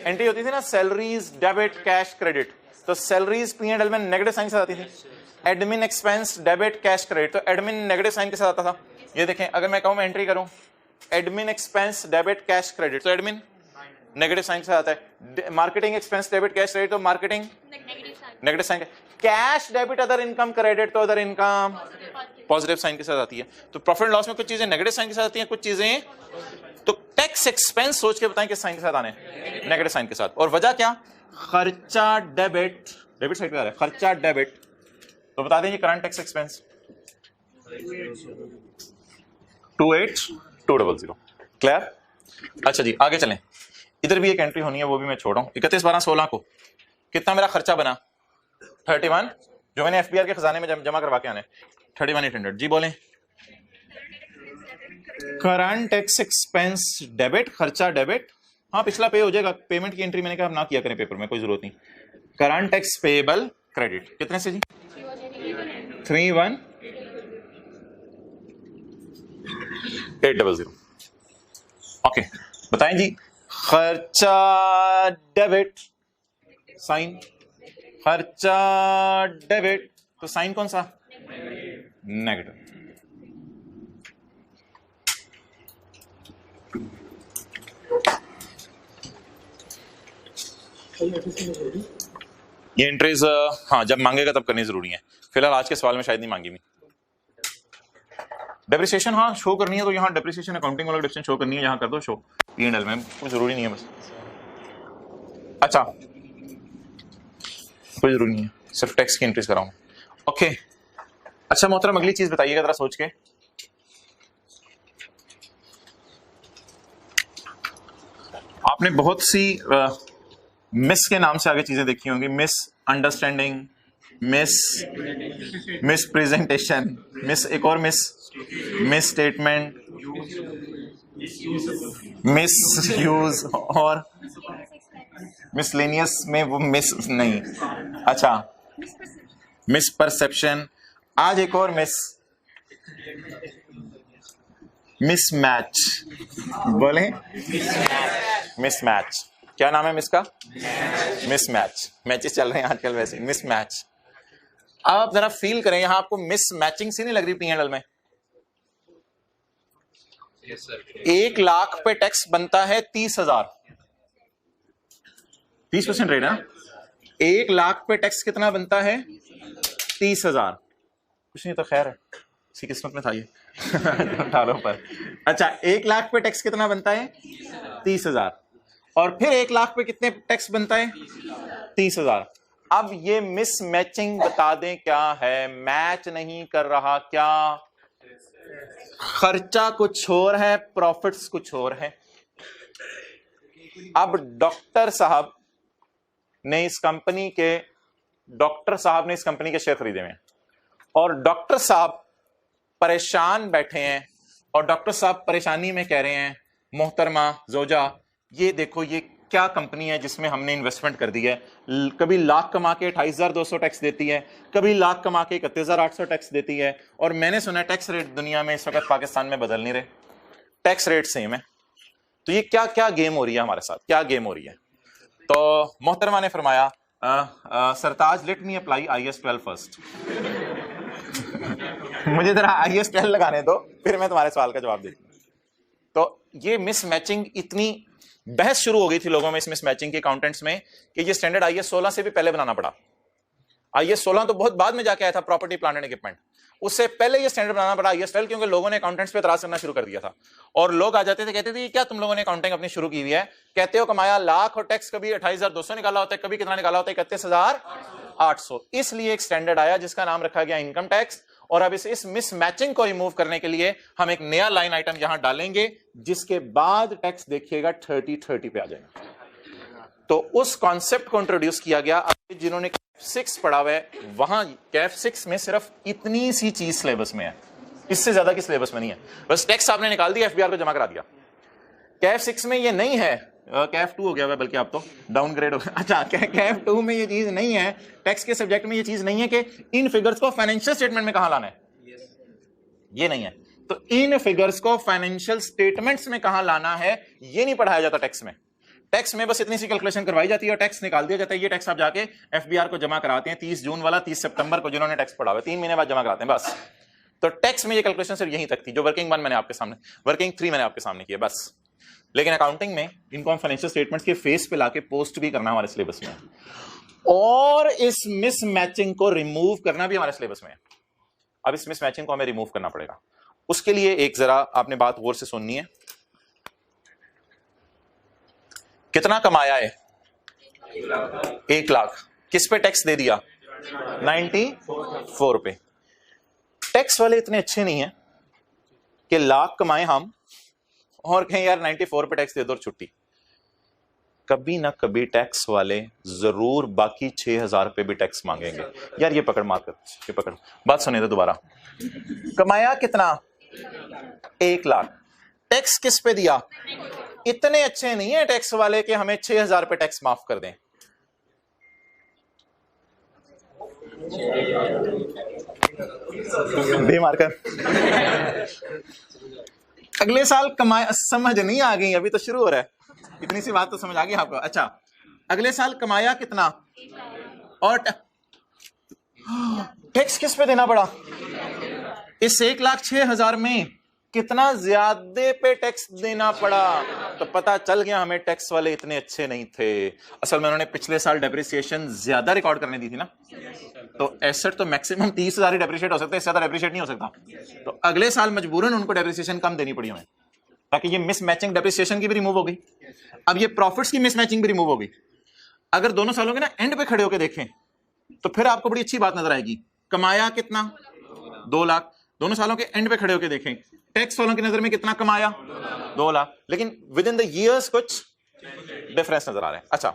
एंट्री होती थी ना सैलरीज डेबिट कैश क्रेडिट, तो सैलरीज P&L में नेगेटिव साइन के साथ आती थी। Admin expense debit cash credit, तो एडमिन नेगेटिव साइन के साथ आता था। ये देखें, अगर मैं कहूं मैं एंट्री करूं admin expense debit cash credit, तो एडमिन नेगेटिव साइन के साथ आता है। Marketing expense debit cash credit, तो marketing negative sign. Cash debit other income credit, तो अदर इनकम पॉजिटिव साइन के साथ आती है। तो प्रॉफिट एंड लॉस में कुछ चीजें नेगेटिव साइन के साथ आती हैं, कुछ चीजें। तो टैक्स एक्सपेंस सोच के बताएं किस साइन के साथ आने, नेगेटिव साइन के साथ। और वजह क्या, खर्चा डेबिट, डेबिट साइड पे आ रहा है खर्चा डेबिट, तो बता दें करंट टैक्स एक्सपेंस 28,200। क्लियर? अच्छा जी, आगे चलें। इधर भी एक एंट्री होनी है, वो भी मैं छोड़ रहा हूं। 31 12 16 को कितना मेरा खर्चा बना 31, जो मैंने FBR के खजाने में जमा करवा के आने 31,800। जी बोलें। करंट टैक्स एक्सपेंस डेबिट, खर्चा डेबिट, हाँ पिछला पे हो जाएगा। पेमेंट की एंट्री मैंने कहा ना किया करें पेपर में, कोई जरूरत नहीं। करंट टैक्स पेएबल क्रेडिट कितने से जी 31,800। ओके, बताएं जी। खर्चा डेबिट साइन, खर्चा डेबिट, तो साइन कौन सा, नेगेटिव। ये एंट्रीज हाँ जब मांगेगा तब करनी जरूरी है, फिलहाल आज के सवाल में शायद नहीं मांगी। डेप्रिसिएशन हाँ शो करनी है, तो यहाँ डेप्रिसिएशन अकाउंटिंग वाला डिफरेंस शो करनी है, यहाँ कर दो शो P&L में, कोई जरूरी नहीं है बस। अच्छा, कोई जरूरी नहीं है, सिर्फ टैक्स की एंट्रीज कराऊं। ओके, अच्छा मोहतरम अगली चीज बताइएगा जरा सोच के। आपने बहुत सी मिस के नाम से आगे चीजें देखी होंगी, miss understanding, miss presentation, miss एक और मिस स्टेटमेंट, मिस यूज और मिसलेनियस में वो मिस नहीं। अच्छा, मिस परसेप्शन, आज एक और मिसमैच, बोले मिसमैच, क्या नाम है मिस का, मिसमैच, मैचेस चल रहे हैं आजकल वैसे, मिसमैच। अब आप जरा फील करें, यहां आपको मिस मैचिंग सी नहीं लग रही P&L में? 1 लाख पे टैक्स बनता है 30,000, 30% रेट है। 1 लाख पे टैक्स कितना बनता है 30,000, कुछ नहीं तो खैर है, इसी किस्मत में था ये डालो पर। अच्छा, 1 लाख पे टैक्स कितना बनता है 30,000, और फिर 1 लाख पे कितने टैक्स बनता है 30,000। अब ये मिस मैचिंग बता दें क्या है, मैच नहीं कर रहा क्या, खर्चा कुछ और है प्रॉफिट्स कुछ और है। अब डॉक्टर साहब ने इस कंपनी के शेयर खरीदे हुए हैं, और डॉक्टर साहब परेशान बैठे हैं, और डॉक्टर साहब परेशानी में कह रहे हैं मोहतरमा जोजा ये देखो ये क्या कंपनी है जिसमें हमने इन्वेस्टमेंट कर दी है, कभी लाख कमा के 28,200 टैक्स देती है, कभी लाख कमा के 31,800 टैक्स देती है, और मैंने सुना टैक्स रेट दुनिया में इस वक्त पाकिस्तान में बदल नहीं रहे, टैक्स रेट सेम है। तो ये क्या क्या गेम हो रही है हमारे साथ, क्या गेम हो रही है? तो मोहतरमा ने फरमाया Sartaj let me apply IAS 12 first मुझे जरा IAS 12 लगाने दो, फिर मैं तुम्हारे सवाल का जवाब देती हूँ। तो ये मिस मैचिंग, इतनी बहस शुरू हो गई थी लोगों में इस मिस मैचिंग के अकाउंटेंट्स में कि ये स्टैंडर्ड IAS 16 से भी पहले बनाना पड़ा। IAS 16 तो बहुत बाद में जाके आया था, प्रॉपर्टी प्लांट एंड इक्विपमेंट, उससे पहले ये स्टैंडर्ड बनाना पड़ा IAS 12, क्योंकि लोगों ने अकाउंटेंट्स पे एतराज करना शुरू कर दिया था। और लोग आ जाते थे, कहते थे क्या तुम लोगों ने अकाउंटिंग अपनी शुरू की हुई है, कहते हो कमाया लाख और टैक्स कभी 28,200 निकाला होता है, कभी कितना निकाला होता है 31,800। इसलिए एक स्टैंडर्ड आया जिसका नाम रखा गया इनकम टैक्स। और अब इस मिस मैचिंग को रिमूव करने के लिए हम एक नया लाइन आइटम यहां डालेंगे, जिसके बाद टैक्स देखिएगा 30 पे आ जाएगा। तो उस कॉन्सेप्ट को इंट्रोड्यूस किया गया। जिन्होंने कैफ 6 पढ़ा हुआ है, वहां कैफ 6 में सिर्फ इतनी सी चीज सिलेबस में है, इससे ज्यादा की सिलेबस में नहीं है। बस टैक्स आपने निकाल दिया, FBR को जमा करा दिया। कैफ 6 में ये नहीं है कैफ 2 हो गया हुआ, बल्कि आप तो डाउनग्रेड हो गया। अच्छा, कैफ 2 में ये चीज नहीं है, टैक्स के सब्जेक्ट में ये चीज नहीं है कि इन फिगर्स को फाइनेंशियल स्टेटमेंट में कहां लाना है, ये नहीं है। तो इन फिगर्स को फाइनेंशियल स्टेटमेंट्स में कहां लाना है ये नहीं पढ़ाया जाता टैक्स में। टैक्स में बस इतनी सी कैलकुलेशन करवाई जाती है और टैक्स निकाल दिया जाता है। ये टैक्स आप जाके एफबीआर को जमा कराते हैं 30 जून वाला, 30 सितंबर को जिन्होंने टैक्स पढ़ा हुआ है 3 महीने बाद जमा कराते हैं बस। तो टैक्स में ये कैलकुलेशन सिर्फ यहीं तक थी, जो वर्किंग 1 मैंने आपके सामने, वर्किंग 3 मैंने आपके सामने की है बस। लेकिन अकाउंटिंग में इनको हम फाइनेंशियल स्टेटमेंट्स के फेस पे लाके पोस्ट भी करना हमारे सिलेबस में, और इस मिसमैचिंग को रिमूव करना भी हमारे सिलेबस में है। अब इस मिसमैचिंग को हमें रिमूव करना पड़ेगा। उसके लिए एक जरा आपने बात गौर से सुननी है। कितना कमाया है? 1 लाख। किस पे टैक्स दे दिया? 94 पे। टैक्स वाले इतने अच्छे नहीं है कि लाख कमाए हम और कहें यार 94 पे टैक्स दे दो और छुट्टी। कभी ना कभी टैक्स वाले जरूर बाकी 6000 पे भी टैक्स मांगेंगे। यार ये पकड़, मार कर, ये पकड़, बात सुनिए तो दोबारा। कमाया कितना? 1 लाख। टैक्स किस पे दिया? इतने अच्छे नहीं है टैक्स वाले कि हमें 6000 पे टैक्स माफ कर दें। बेमारकर अगले साल कमाया, समझ नहीं आ गई, अभी तो शुरू हो रहा है, इतनी सी बात तो समझ आ गई आपको। अच्छा, अगले साल कमाया कितना और टैक्स किस पे देना पड़ा? इस 1,06,000 में कितना ज्यादा पे टैक्स देना पड़ा? तो पता चल गया हमें टैक्स वाले इतने अच्छे नहीं थे। असल में उन्होंने पिछले साल डेप्रिसिएशन ज्यादा रिकॉर्ड करने दी थी ना, तो एसेट तो मैक्सिमम 30,000 ही डेप्रिशिएट हो सकता है, इससे ज्यादा डेप्रिशिएट नहीं हो सकता। तो अगले साल मजबूरन उनको डेप्रिसिएशन कम देनी पड़ी हमें, ताकि ये मिसमैचिंग डेप्रिसिएशन की भी रिमूव हो गई। अब ये प्रॉफिट्स की मिसमैचिंग भी रिमूव हो गई। अगर दोनों सालों के ना एंड पे खड़े होकर देखें तो फिर आपको बड़ी अच्छी बात नजर आएगी। कमाया कितना? 2 लाख। दोनों सालों के एंड पे खड़े होकर देखें, टैक्स वालों की नजर में कितना कमाया? 2 लाख। लेकिन विद इन द ईयर्स कुछ डिफरेंस नजर आ रहा है। अच्छा,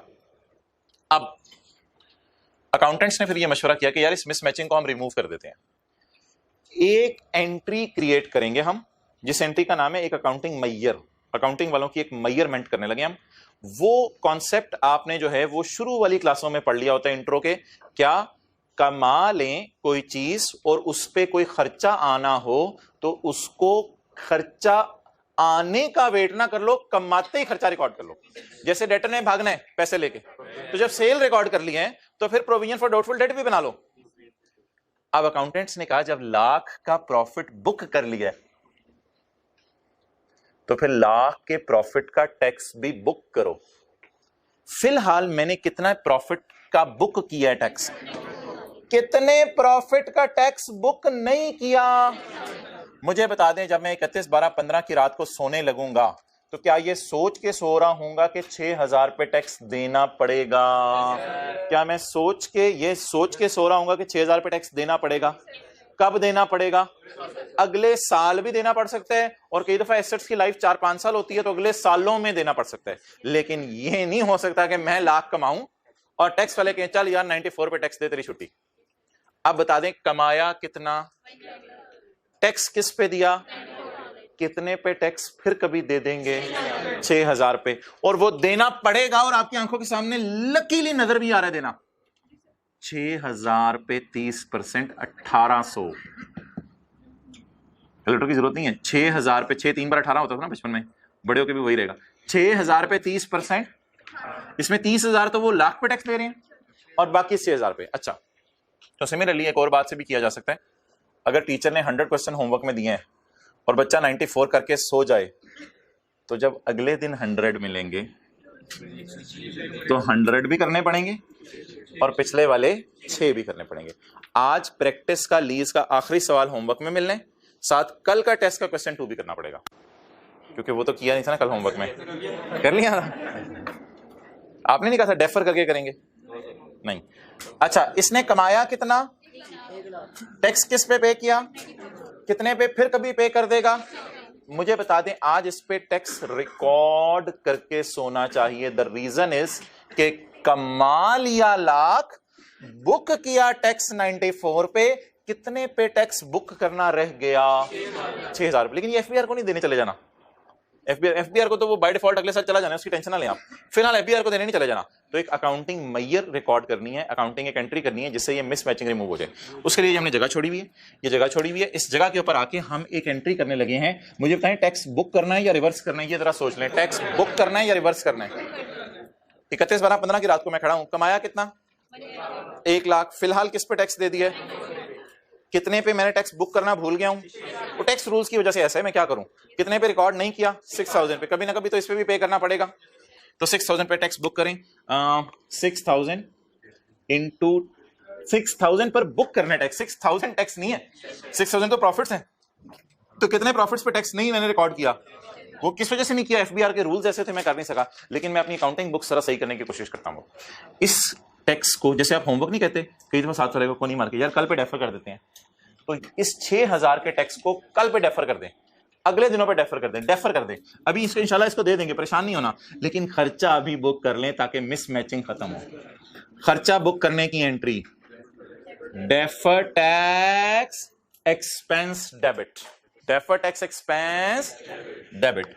अब अकाउंटेंट्स ने फिर यह मशवरा किया कि यार इस मिसमैचिंग को हम रिमूव कर देते हैं। एक एंट्री क्रिएट करेंगे हम, जिस एंट्री का नाम है एक अकाउंटिंग मैयर। अकाउंटिंग वालों की एक मैयरमेंट करने लगे हम। वो कॉन्सेप्ट आपने जो है वो शुरू वाली क्लासों में पढ़ लिया होता है इंट्रो के। क्या? कमा लें कोई चीज और उस पर कोई खर्चा आना हो तो उसको खर्चा आने का वेट ना कर लो, कमाते ही खर्चा रिकॉर्ड कर लो। जैसे डेटर ने भागना है पैसे लेके, तो जब सेल रिकॉर्ड कर लिए हैं तो फिर प्रोविजन फॉर डाउटफुल डेट भी बना लो। अब अकाउंटेंट्स ने कहा जब लाख का प्रॉफिट बुक कर लिया तो फिर लाख के प्रॉफिट का टैक्स भी बुक करो। फिलहाल मैंने कितना प्रॉफिट का बुक किया है टैक्स? कितने प्रॉफिट का टैक्स बुक नहीं किया? मुझे बता दें, जब मैं 31/12/15 की रात को सोने लगूंगा तो क्या ये सोच के सो रहा हूंगा कि 6000 पे टैक्स देना पड़ेगा? क्या मैं सोच के सो रहा हूंगा कि 6000 पे टैक्स देना पड़ेगा? कब देना पड़ेगा? अगले साल भी देना पड़ सकता है, और कई दफा एसेट्स की लाइफ 4-5 साल होती है तो अगले सालों में देना पड़ सकता है। लेकिन यह नहीं हो सकता कि मैं लाख कमाऊं और टैक्स वाले कहें चल यार 94 पे टैक्स दे, तेरी छुट्टी। अब बता दें कमाया कितना, टैक्स किस पे दिया, कितने पे टैक्स फिर कभी दे देंगे? 6000 पे, और वो देना पड़ेगा। और आपकी आंखों के सामने लकीली नजर भी आ रहा है देना। 6000 पे 30% 1800। कैलकुलेटर की जरूरत नहीं है। 6000 पे 6 3 बार 18 होता था ना बचपन में, बड़े होके भी वही रहेगा। 6000 पे 30%, इसमें 30,000 तो वो लाख पे टैक्स ले रहे हैं और बाकी 6000 पे। अच्छा, तो सिमिलरली एक और बात से भी किया जा सकता है। अगर टीचर ने 100 क्वेश्चन होमवर्क में दिए हैं और बच्चा 94 करके सो जाए, तो जब अगले दिन 100 मिलेंगे तो 100 भी करने पड़ेंगे और पिछले वाले 6 भी करने पड़ेंगे। आज प्रैक्टिस का लीज का आखिरी सवाल होमवर्क में मिलने, साथ कल का टेस्ट का क्वेश्चन 2 भी करना पड़ेगा, क्योंकि वो तो किया नहीं था ना कल होमवर्क में। कर लिया आपने? नहीं कहा था डेफर करके करेंगे? नहीं। अच्छा, इसने कमाया कितना, टैक्स किस पे किया, कितने पे फिर कभी पे कर देगा? मुझे बता दें आज इस पे टैक्स रिकॉर्ड करके सोना चाहिए। द रीजन इज कि कमा लिया लाख, बुक किया टैक्स 94 पे, कितने पे टैक्स बुक करना रह गया? 6000 पे। लेकिन ये एफबीआर को नहीं देने चले जाना, एफबीआर को तो वो बाय डिफॉल्ट अगले साल चला जाना है, उसकी टेंशन ना लें आप, फिलहाल एफबीआर को देने नहीं चले जाना। तो एक अकाउंटिंग मैयर रिकॉर्ड करनी है, अकाउंटिंग एक एंट्री करनी है जिससे ये मिसमैचिंग रिमूव हो जाए। उसके लिए हमने जगह छोड़ी हुई है, ये जगह छोड़ी हुई है, इस जगह के ऊपर आके हम एक एंट्री करने लगे हैं। मुझे बताएं टैक्स बुक करना है या रिवर्स करना है, ये जरा सोच लें, टैक्स बुक करना है या रिवर्स करना है। 31/12/15 की रात को मैं खड़ा हूं, कमाया कितना 1 लाख, फिलहाल किस पे टैक्स दे दिया, कितने पे मैंने टैक्स बुक करना भूल गया हूं, वो टैक्स रूल्स की वजह से ऐसा है, मैं क्या करूं, कितने पे रिकॉर्ड नहीं किया 6000 पे, कभी ना कभी तो इस पे भी पे करना पड़ेगा। तो 6000 पे टैक्स बुक करें, 6000 इंटू 6000 पर बुक करना है टैक्स, 6000 टैक्स नहीं है, 6000 तो प्रॉफिट्स हैं। तो कितने प्रॉफिट्स पे टैक्स नहीं मैंने रिकॉर्ड किया, वो किस वजह से नहीं किया, एफबीआर के रूल्स ऐसे थे, मैं कर नहीं सका, लेकिन मैं अपनी अकाउंटिंग बुक सारा सही करने की कोशिश करता हूं। इस टैक्स को जैसे आप होमवर्क नहीं कहते, कई दफा साथ वाले को नहीं मार के यार कल पे डेफर कर देते हैं, तो इस 6000 के टैक्स को कल पे डेफर कर दें, अगले दिनों पे डेफर कर दें, डेफर कर दें, अभी इसको इंशाल्लाह इसको दे देंगे, परेशान नहीं होना, लेकिन खर्चा अभी बुक कर लें ताकि मिसमैचिंग खत्म हो। खर्चा बुक करने की entry, defer tax expense debit, defer tax expense debit,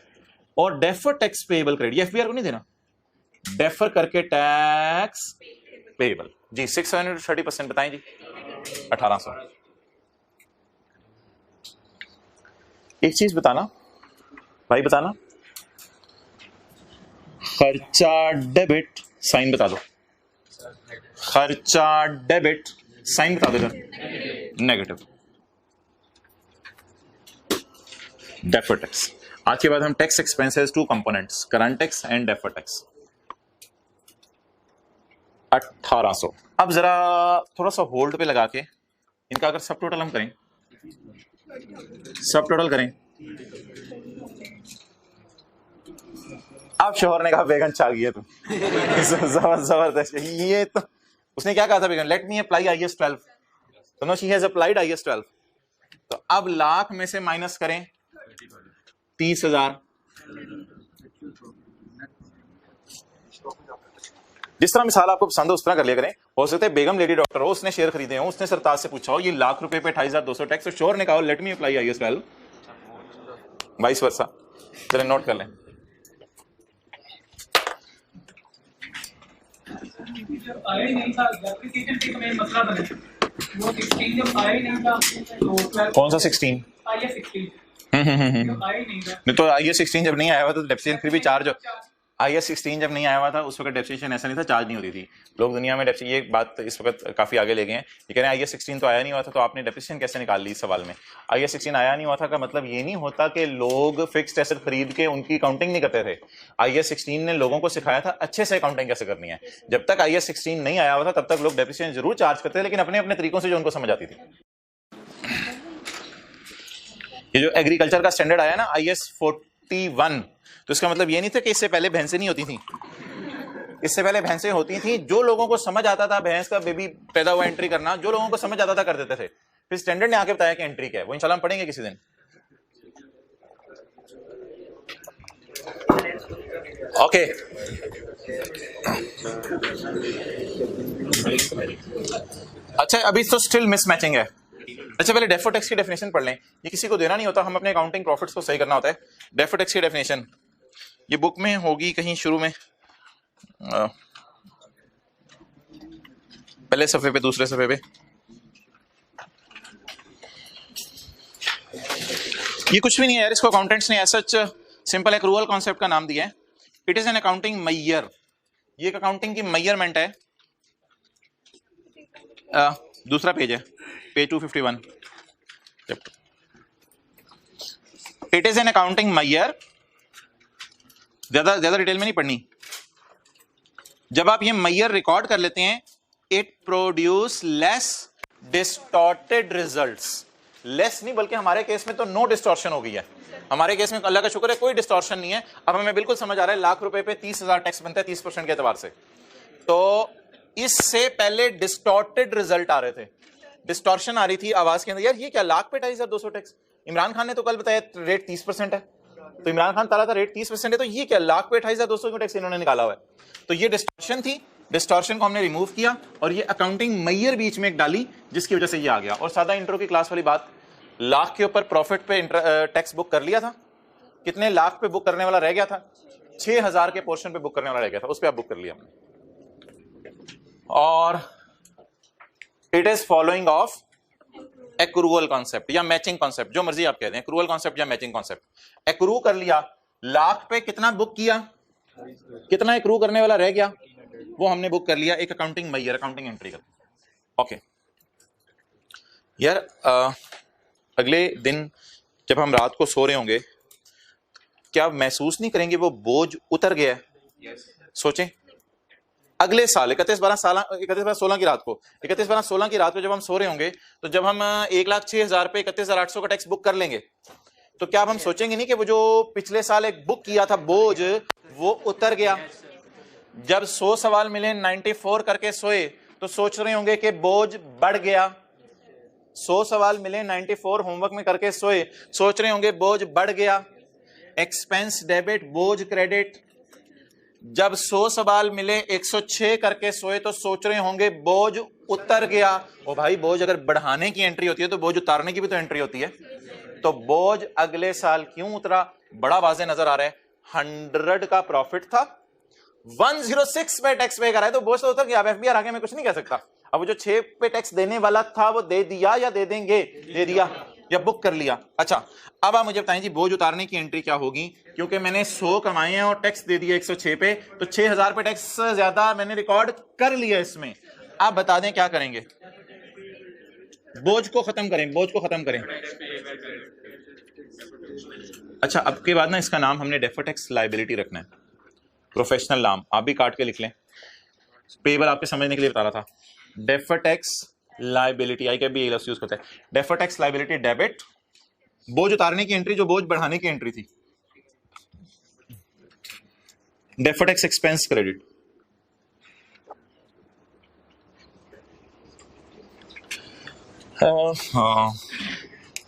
और डेफर टैक्स पेएबल क्रेडिट, ये एफबीआर को नहीं देना, डेफर करके टैक्स पेएबल जी। 630% बताएं जी, 1800। एक चीज बताना भाई, बताना, खर्चा डेबिट साइन बता दो, खर्चा डेबिट साइन बता दो इधर, नेगेटिव, डेफर टैक्स। आज के बाद हम tax expenses 2 components, current tax and defer tax. 1800। अब जरा थोड़ा सा होल्ड पे लगा के इनका अगर सब टोटल हम करें, सब टोटल करें, अब शोहर ने कहा बेगन छा गई है तुम जबरदस्त। ये तो उसने क्या कहा था बेगन, लेट मी अप्लाई IAS 12, तो no she has applied IAS 12। तो अब लाख में से माइनस करें 30,000, जिस तरह मिसाल आपको पसंद हो उस तरह कर लिया करें। हो सकता है बेगम लेडी डॉक्टर हो, उसने शेयर खरीदे हो, उसने सरताज से पूछा हो ये लाख रुपए पे 28,200 टैक्स, तो शोर ने कहा late me apply IAS 12, vice versa. चलें नोट कर लें, आया ही नहीं था, एप्लीकेशन के में मसला बने, वो 16 जब आया ही नहीं था तो कौन सा 16, IAS 16 आया ही नहीं था, नहीं तो IAS 16 जब नहीं आया हुआ तो डेप्रिसिएशन फिर भी चार्ज, IAS 16 जब नहीं आया हुआ था उस वक्त डेप्रिसिएशन ऐसा नहीं था, चार्ज नहीं होती थी। लोग दुनिया में ये बात इस वक्त काफी आगे ले गए हैं, ये कह रहे हैं IAS 16 तो आया नहीं हुआ था तो आपने डेप्रिसिएशन कैसे निकाल ली। इस सवाल में IAS 16 आया नहीं हुआ था का मतलब ये नहीं होता कि लोग फिक्स्ड एसेट खरीद के उनकी अकाउंटिंग नहीं करते थे। IAS 16 ने लोगों को सिखाया था अच्छे से अकाउंटिंग कैसे करनी है। जब तक IAS 16 नहीं आया हुआ था तब तक लोग डेप्रिसिएशन जरूर चार्ज करते थे, लेकिन अपने अपने तरीकों से जो उनको समझ आती थी। ये जो एग्रीकल्चर का स्टैंडर्ड आया ना IAS 41, तो इसका मतलब ये नहीं था कि इससे पहले भैंसें नहीं होती थी, इससे पहले भैंसें होती थी। जो लोगों को समझ आता था भैंस का बेबी पैदा हुआ एंट्री करना, जो लोगों को समझ आता था कर देते थे। फिर स्टैंडर्ड ने आके बताया कि एंट्री क्या है, वो इंशाल्लाह हम पढ़ेंगे किसी दिन। ओके अच्छा, अभी तो स्टिल मिसमैचिंग है। अच्छा पहले डेफर टैक्स की डेफिनेशन पढ़ लें, ये किसी को देना नहीं होता, हम अपने अकाउंटिंग प्रॉफिट्स को सही करना होता है। डेफर टैक्स की डेफिनेशन ये बुक में होगी कहीं शुरू में, पहले सफे पे, दूसरे सफे पे। ये कुछ भी नहीं है यार, इसको अकाउंटेंट्स ने ऐसा सिंपल एक्रूअल कॉन्सेप्ट का नाम दिया है। It is an accounting measure, ये एक अकाउंटिंग की मैयरमेंट है। दूसरा पेज है, page 251। It is an accounting measure, ज्यादा डिटेल में नहीं पढ़नी। जब आप ये मैयर रिकॉर्ड कर लेते हैं, it produce less distorted results. Less नहीं बल्कि हमारे केस में तो नो डिस्टॉर्शन हो गई है। हमारे केस में अल्लाह का शुक्र है कोई डिस्टॉर्शन नहीं है। अब हमें बिल्कुल समझ आ रहा है, लाख रुपए पे 30,000 टैक्स बनता है 30% के एतबार से। तो इससे पहले डिस्टॉर्टेड रिजल्ट आ रहे थे, डिस्टॉर्शन आ रही थी आवाज के अंदर, यार ये क्या लाख पे 28,200 टैक्स। इमरान खान ने तो कल बताया रेट 30% है, तो इमरान खान ताला था रेट 30% है, तो ये क्या लाख पे 28,200 टैक्स इन्होंने निकाला हुआ है। तो ये डिस्टॉर्शन थी, डिस्टॉर्शन को हमने रिमूव किया और ये अकाउंटिंग मैयर बीच में एक डाली जिसकी वजह से ये आ गया। और सादा इंट्रो की क्लास वाली बात, लाख के ऊपर प्रॉफिट पे टैक्स बुक कर लिया था, कितने लाख पे बुक करने वाला रह गया था? 6000 के पोर्शन पे बुक करने वाला रह गया था, उस पे आप बुक कर लिया हमने। और it is following of accrual concept या मैचिंग कॉन्सेप्ट, जो मर्जी आप कह दें, एक्रूअल कॉन्सेप्ट या मैचिंग कॉन्सेप्ट। एक्रू कर लिया, लाख पे कितना बुक किया, कितना एक्रू करने वाला रह गया, वो हमने बुक कर लिया एक अकाउंटिंग मैयर, अकाउंटिंग एंट्री कर। ओके यार, अगले दिन जब हम रात को सो रहे होंगे, क्या महसूस नहीं करेंगे वो बोझ उतर गया है? सोचें, अगले साल 31/12/16 की रात को, 31/12/16 की रात को जब हम सो रहे होंगे, तो जब हम 1,06,000 पे 31,800 का टैक्स बुक कर लेंगे, तो क्या अब हम सोचेंगे नहीं कि वो जो पिछले साल एक बुक किया था बोझ, वो उतर गया? जब 100 सवाल मिले 94 करके सोए, तो सोच रहे होंगे कि बोझ बढ़ गया। 100 सवाल मिले 94 होमवर्क में करके सोए, सोच रहे होंगे बोझ बढ़ गया। एक्सपेंस डेबिट, बोझ क्रेडिट। जब 100 सवाल मिले 106 करके सोए, तो सोच रहे होंगे बोझ उतर गया। ओ भाई, बोझ अगर बढ़ाने की एंट्री होती है तो बोझ उतारने की भी तो एंट्री होती है। तो बोझ अगले साल क्यों उतरा? बड़ा वाज़ेह नजर आ रहा है। 100 का प्रॉफिट था, 106 पे टैक्स पे करा है, तो बोझ तो उतर गया। अब एफबीआर आगे मैं कुछ नहीं कह सकता। अब वो जो 6 पे टैक्स देने वाला था वो दे दिया या दे देंगे? दे दिया या बुक कर लिया। अच्छा, अब आप मुझे बताएं जी, बोझ उतारने की एंट्री क्या होगी? क्योंकि मैंने 100 कमाए हैं और टैक्स दे दिया 106 पे, तो 6000 पे टैक्स ज्यादा मैंने रिकॉर्ड कर लिया इसमें। आप बता दें क्या करेंगे? बोझ को खत्म करें, बोझ को खत्म करें। अच्छा, अब के बाद ना इसका नाम हमने डेफर्ड टैक्स लायबिलिटी रखना है, प्रोफेशनल नाम। आप भी काट के लिख लें, पेबल आपके समझने के लिए बता रहा था। Deferred tax liability, I can be use करते हैं। डेफर्ड टैक्स लायबिलिटी डेबिट, बोझ उतारने की एंट्री जो बोझ बढ़ाने की एंट्री थी। डेफर्ड टैक्स एक्सपेंस क्रेडिट, हाँ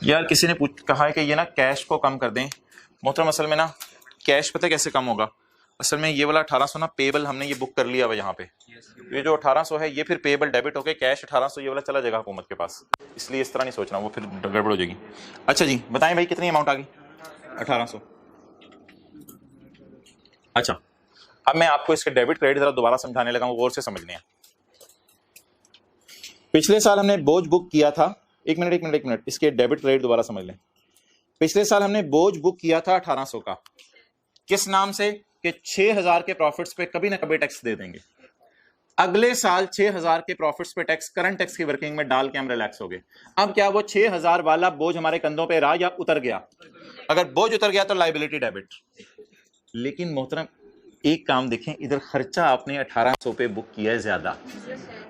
यार, किसी ने कहा है कि ये ना कैश को कम कर दें। मोहतरम, असल में ना कैश पता है कैसे कम होगा? असल में ये वाला 1800 ना पेबल हमने ये बुक कर लिया हुआ यहाँ पे। ये जो 1800 है ये फिर पेबल डेबिट होके कैश 1800 ये वाला चला जाएगा हुकूमत के पास, इसलिए इस तरह नहीं सोचना, वो फिर गड़बड़ हो जाएगी। अच्छा जी, बताएं भाई कितनी अमाउंट आ गई? 1800। अच्छा, अब मैं आपको इसके डेबिट क्रेडिट जरा दोबारा समझाने लगा हूँ, गौर से समझने हैं। पिछले साल हमने बोझ बुक किया था, एक मिनट, इसके डेबिट क्रेडिट दोबारा समझ लें। पिछले साल हमने बोझ बुक किया था 1800 का, किस नाम से? कि 6000 के प्रॉफिट्स पे कभी ना कभी टैक्स दे देंगे। अगले साल 6000 के प्रॉफिट्स पे टैक्स करंट टैक्स की वर्किंग में डाल के हम रिलैक्स हो गए। अब क्या वो 6000 वाला बोझ हमारे कंधों पे रहा या उतर गया? अगर बोझ उतर गया तो लायबिलिटी डेबिट। लेकिन मोहतरम, एक काम देखें, इधर खर्चा आपने 1800 पे बुक किया है ज्यादा,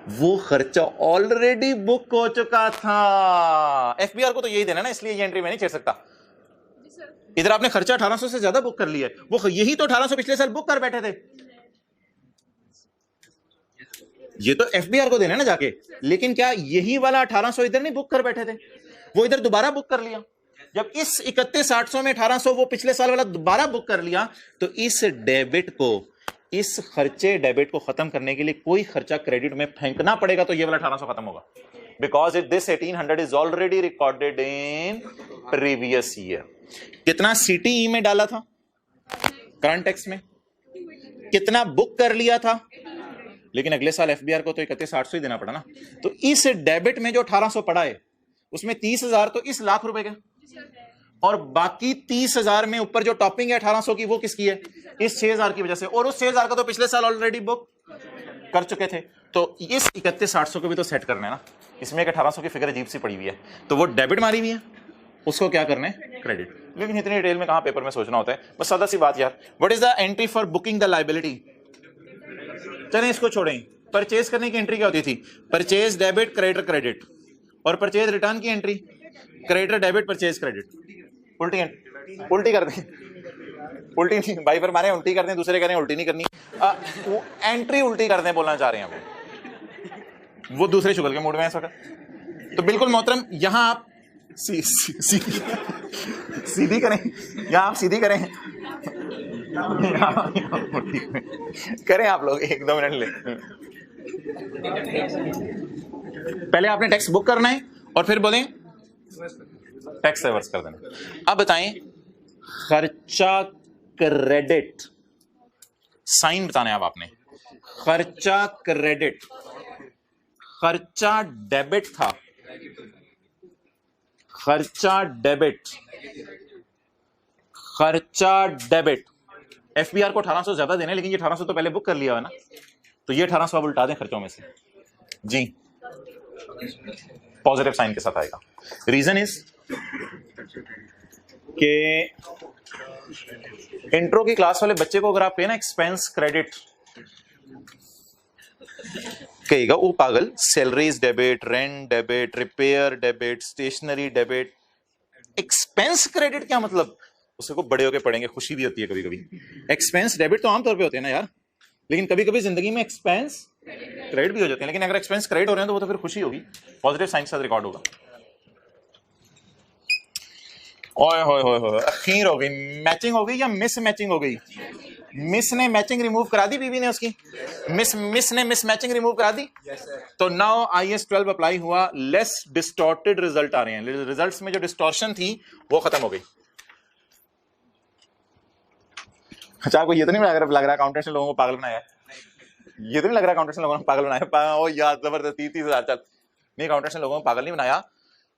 वो खर्चा ऑलरेडी बुक हो चुका था। एफबीआर को तो यही देना ना, इसलिए ये एंट्री मैं नहीं छेड़ सकता। इधर आपने खर्चा 1800 से ज्यादा बुक कर लिया है, वो यही तो 1800 पिछले साल बुक कर बैठे थे। ये तो एफबीआर को देना ना जाके। लेकिन क्या यही वाला 1800 इधर नहीं बुक कर बैठे थे, वो इधर दोबारा बुक कर लिया। जब इस 31,800 में 1800 वो पिछले साल वाला दोबारा बुक कर लिया, तो इस डेबिट को, इस खर्चे डेबिट को खत्म करने के लिए कोई खर्चा क्रेडिट में फेंकना पड़ेगा, तो ये वाला 1800 खत्म होगा। Because it this 1800 is already recorded in previous year. कितना सीटीई में डाला था करंट टैक्स में, कितना बुक कर लिया था, लेकिन अगले साल एफबीआर को तो 31,800 ही देना पड़ा ना। तो इस डेबिट में जो 1800 पड़ा है, उसमें 30,000 तो इस लाख रुपए का, और बाकी 30,000 में ऊपर जो टॉपिंग है 1800 की, वो किसकी है? इस 6000 की वजह से। और उस 6000 का तो पिछले साल ऑलरेडी बुक कर चुके थे। तो इस 31,800 को भी तो सेट करना है ना। इसमें 1800 की फिगर अजीब सी पड़ी हुई है, तो वो डेबिट मारी हुई है, उसको क्या करना है? क्रेडिट। लेकिन इतनी डिटेल में कहां पेपर में सोचना होता है, बस सादा सी बात यार। What is the entry for booking the liability? चलें इसको छोड़ें। परचेज करने की एंट्री क्या होती थी? Purchase debit, creditor credit. और परचेज रिटर्न की entry creditor debit, purchase credit. उल्टी कर दें, उल्टी नहीं भाई, पर मारे उल्टी कर दें, दूसरे कह रहे हैं उल्टी नहीं करनी। एंट्री उल्टी कर दें बोलना चाह रहे हैं वो दूसरे शुगर के मूड में है इस वक्त। तो बिल्कुल मोहतरम, यहां आप सीधी करें, यहां आप सीधी करें, करें आप लोग 1-2 मिनट ले। पहले आपने टैक्स बुक करना है और फिर बोलें टैक्स रिवर्स कर देना। अब बताएं, खर्चा क्रेडिट, साइन बताना है अब आपने। खर्चा क्रेडिट, खर्चा डेबिट था, खर्चा डेबिट, खर्चा डेबिट। एफबीआर को 1800 ज्यादा देने, लेकिन ये 1800 तो पहले बुक कर लिया है ना, तो ये 1800 आप उल्टा दें खर्चों में से जी, पॉजिटिव साइन के साथ आएगा। रीजन इज के इंट्रो की क्लास वाले बच्चे को अगर आप कहें ना एक्सपेंस क्रेडिट, कहेगा वो पागल, salaries debit, rent debit, repair debit, stationery debit, expense credit क्या मतलब? उसको बड़े होके पढ़ेंगे, खुशी भी होती है कभी कभी। एक्सपेंस डेबिट तो आमतौर पे होते हैं ना यार, लेकिन कभी कभी जिंदगी में एक्सपेंस क्रेडिट भी हो जाते हैं, लेकिन अगर एक्सपेंस क्रेडिट हो रहे हैं तो वो तो फिर खुशी होगी, पॉजिटिव साइन के साथ रिकॉर्ड होगा। ओए होए होए होए, अखीर हो गई, मैचिंग हो गई या मिस मैचिंग हो गई? मिस ने मैचिंग रिमूव करा दी, बीवी ने उसकी, मिस ने मिस मैचिंग रिमूव करा दी। तो नाउ IAS 12 अप्लाई हुआ, लेस डिस्टॉर्टेड रिजल्ट आ रहे हैं, रिजल्ट्स में जो डिस्टॉर्शन थी वो खत्म हो गई। अच्छा, आपको ये तो नहीं लग रहा अकाउंटेंट्स ने लोगों को पागल बनाया है? ये तो नहीं लग रहा अकाउंटेंट्स ने लोगों को पागल बनाया? ओ यार जबरदस्त, 30,000 चल नहीं, अकाउंटेंट्स ने लोगों को पागल नहीं बनाया।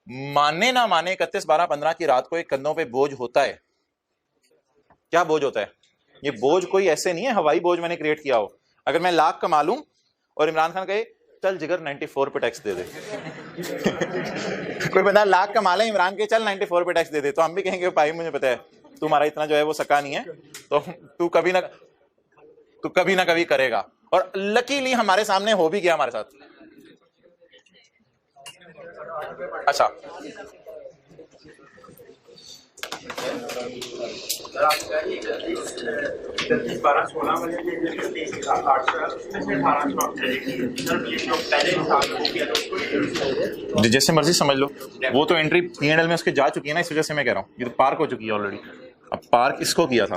माने ना माने 31/12/15 की रात को एक कंधों पे बोझ होता है। क्या बोझ होता है? ये बोझ कोई ऐसे नहीं है हवाई बोझ मैंने क्रिएट किया हो। अगर मैं लाख कमा लूं और इमरान खान कहे चल जिगर 94 पे टैक्स दे दे कोई बंदा लाख कमा ले, इमरान के चल 94 पे टैक्स दे दे, तो हम भी कहेंगे भाई मुझे पता है तुम्हारा इतना जो है वो सका नहीं है, तो तू कभी ना कभी करेगा। और लकीली हमारे सामने हो भी गया हमारे साथ। अच्छा, जैसे मर्जी समझ लो, वो तो एंट्री P&L में उसके जा चुकी है ना, इस वजह से मैं कह रहा हूँ ये तो पार्क हो चुकी है ऑलरेडी। अब पार्क इसको किया था।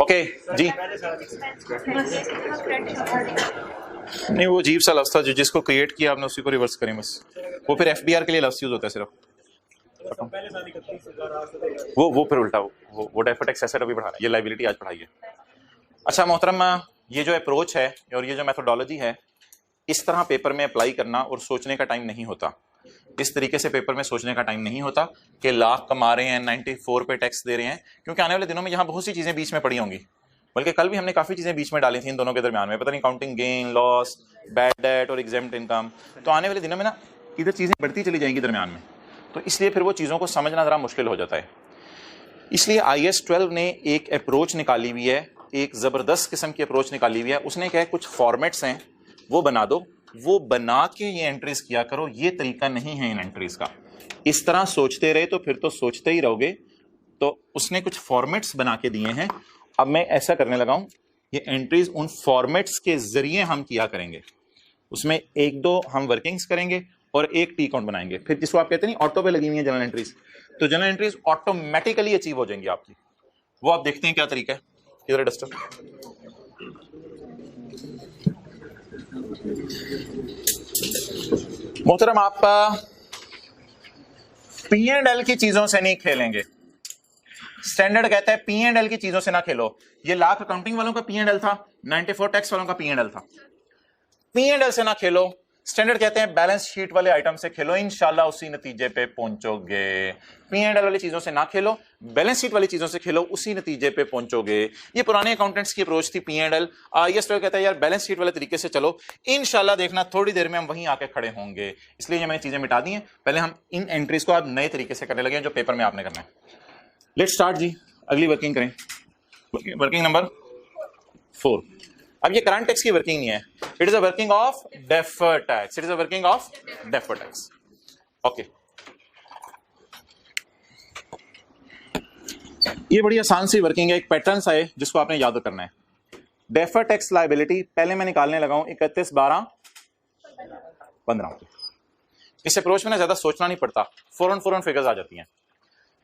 ओके जी, नहीं वो अजीब सा लफ्ज़ था जो जिसको क्रिएट किया आपने उसी को रिवर्स करें बस। वो फिर FBR के लिए लफ्ज़ यूज होता है सिर्फ, वो फिर उल्टा वो डेफर्ड टैक्स एसेट अभी बढ़ा रहा है, ये लायबिलिटी आज पढ़ाई है। अच्छा मोहतरम, ये जो अप्रोच है और ये जो मेथोडोलॉजी है, इस तरह पेपर में अप्लाई करना और सोचने का टाइम नहीं होता। इस तरीके से पेपर में सोचने का टाइम नहीं होता कि लाख कमा रहे हैं 94 पे टैक्स दे रहे हैं, क्योंकि आने वाले दिनों में यहाँ बहुत सी चीजें बीच में पड़ी होंगी। बल्कि कल भी हमने काफी चीजें बीच में डाली थी इन दोनों के दरमियान में, पता नहीं counting gain, loss, bad debt और एग्जेम्प्ट इनकम। तो आने वाले दिनों में ना इधर चीजें बढ़ती चली जाएंगी दरमियान में, तो इसलिए फिर वो चीज़ों को समझना ज़रा मुश्किल हो जाता है। इसलिए IAS 12 ने एक अप्रोच निकाली हुई है, एक ज़बरदस्त किस्म की अप्रोच निकाली हुई है। उसने कहा कुछ फॉर्मेट्स हैं वो बना दो, वो बना के ये एंट्रीज किया करो। ये तरीका नहीं है इन एंट्रीज का, इस तरह सोचते रहे तो फिर तो सोचते ही रहोगे। तो उसने कुछ फॉर्मेट्स बना के दिए हैं, अब मैं ऐसा करने लगा हूँ, ये एंट्रीज उन फॉर्मेट्स के जरिए हम किया करेंगे। उसमें 1-2 हम वर्किंग्स करेंगे और एक टी काउंट बनाएंगे, फिर जिसको आप कहते नहीं ऑटो पे लगी हुई है जनरल एंट्रीज, तो जनरल एंट्रीज ऑटोमेटिकली अचीव हो जाएंगी आपकी। वो आप देखते हैं क्या तरीका है। इधर डस्टर, मोहतरम आप P&L की चीजों से नहीं खेलेंगे। स्टैंडर्ड कहता है P&L की चीजों से ना खेलो। ये लाख अकाउंटिंग वालों का P&L था, 94 टैक्स वालों का P&L था। P&L से ना खेलो। स्टैंडर्ड कहते हैं बैलेंस शीट वाले आइटम से खेलो, इंशाल्लाह उसी नतीजे पे पहुंचोगे। P&L वाली चीजों से ना खेलो, बैलेंस शीट वाली चीजों से खेलो, उसी नतीजे पे पहुंचोगे। ये पुराने अकाउंटेंट्स की अप्रोच थी P&L। IAS 12 कहता है यार बैलेंस शीट वाले तरीके से चलो, इंशाल्लाह देखना थोड़ी देर में हम वहीं आके खड़े होंगे। इसलिए ये मैंने चीजें मिटा दी हैं। पहले हम इन एंट्रीज को आप नए तरीके से करने लगे जो पेपर में आपने करना है। लेट्स स्टार्ट जी, अगली वर्किंग करें। Working number 4। अब ये करंट टैक्स की वर्किंग नहीं है, it is a working of deferred tax. It is a working of deferred tax. Okay, ये बड़ी आसान सी वर्किंग है, एक पैटर्न सा है जिसको आपने याद करना है। डेफर्ड टैक्स लायबिलिटी पहले मैं निकालने लगा हूं 31/12/15। इस अप्रोच में ना ज्यादा सोचना नहीं पड़ता, फौरन फिगर्स आ जाती हैं।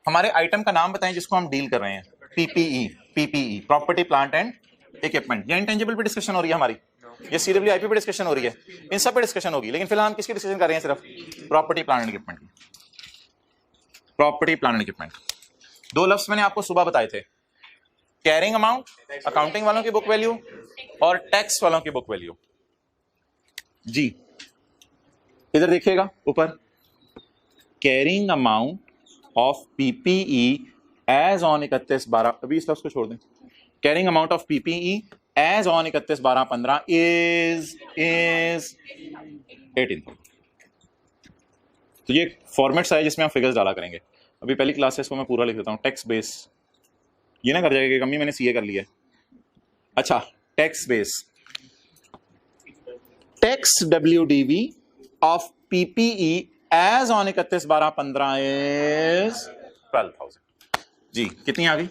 हमारे आइटम का नाम बताएं जिसको हम डील कर रहे हैं। PPE, property plant and equipment. या इंटेंजिबल पे डिस्कशन हो रही है हमारी, ये CWIP पे डिस्कशन हो रही है, इन सब पे डिस्कशन होगी, लेकिन फिलहाल हम किसकी डिस्कशन कर रहे हैं? सिर्फ प्रॉपर्टी प्लांट एंड इक्विपमेंट की। Property plant and equipment. दो लफ्ज मैंने आपको सुबह बताए थे, कैरिंग अमाउंट अकाउंटिंग वालों की बुक वैल्यू और टैक्स वालों की बुक वैल्यू। जी इधर देखिएगा ऊपर, carrying amount of PPE as on 31/12, अभी इस लफ्ज को छोड़ दें, carrying amount of PPE as on 31/12/15 is 18। तो ये फॉर्मेट्स है जिसमें आप फिगर्स डाला करेंगे। अभी पहली क्लासेस को मैं पूरा लिख देता हूं। टैक्स बेस ये ना कर जाएगा कि कमी मैंने सीए कर लिया है। अच्छा, tax base, tax WDV of PPE as on 31/12/15 is 12,000। जी कितनी आ गई?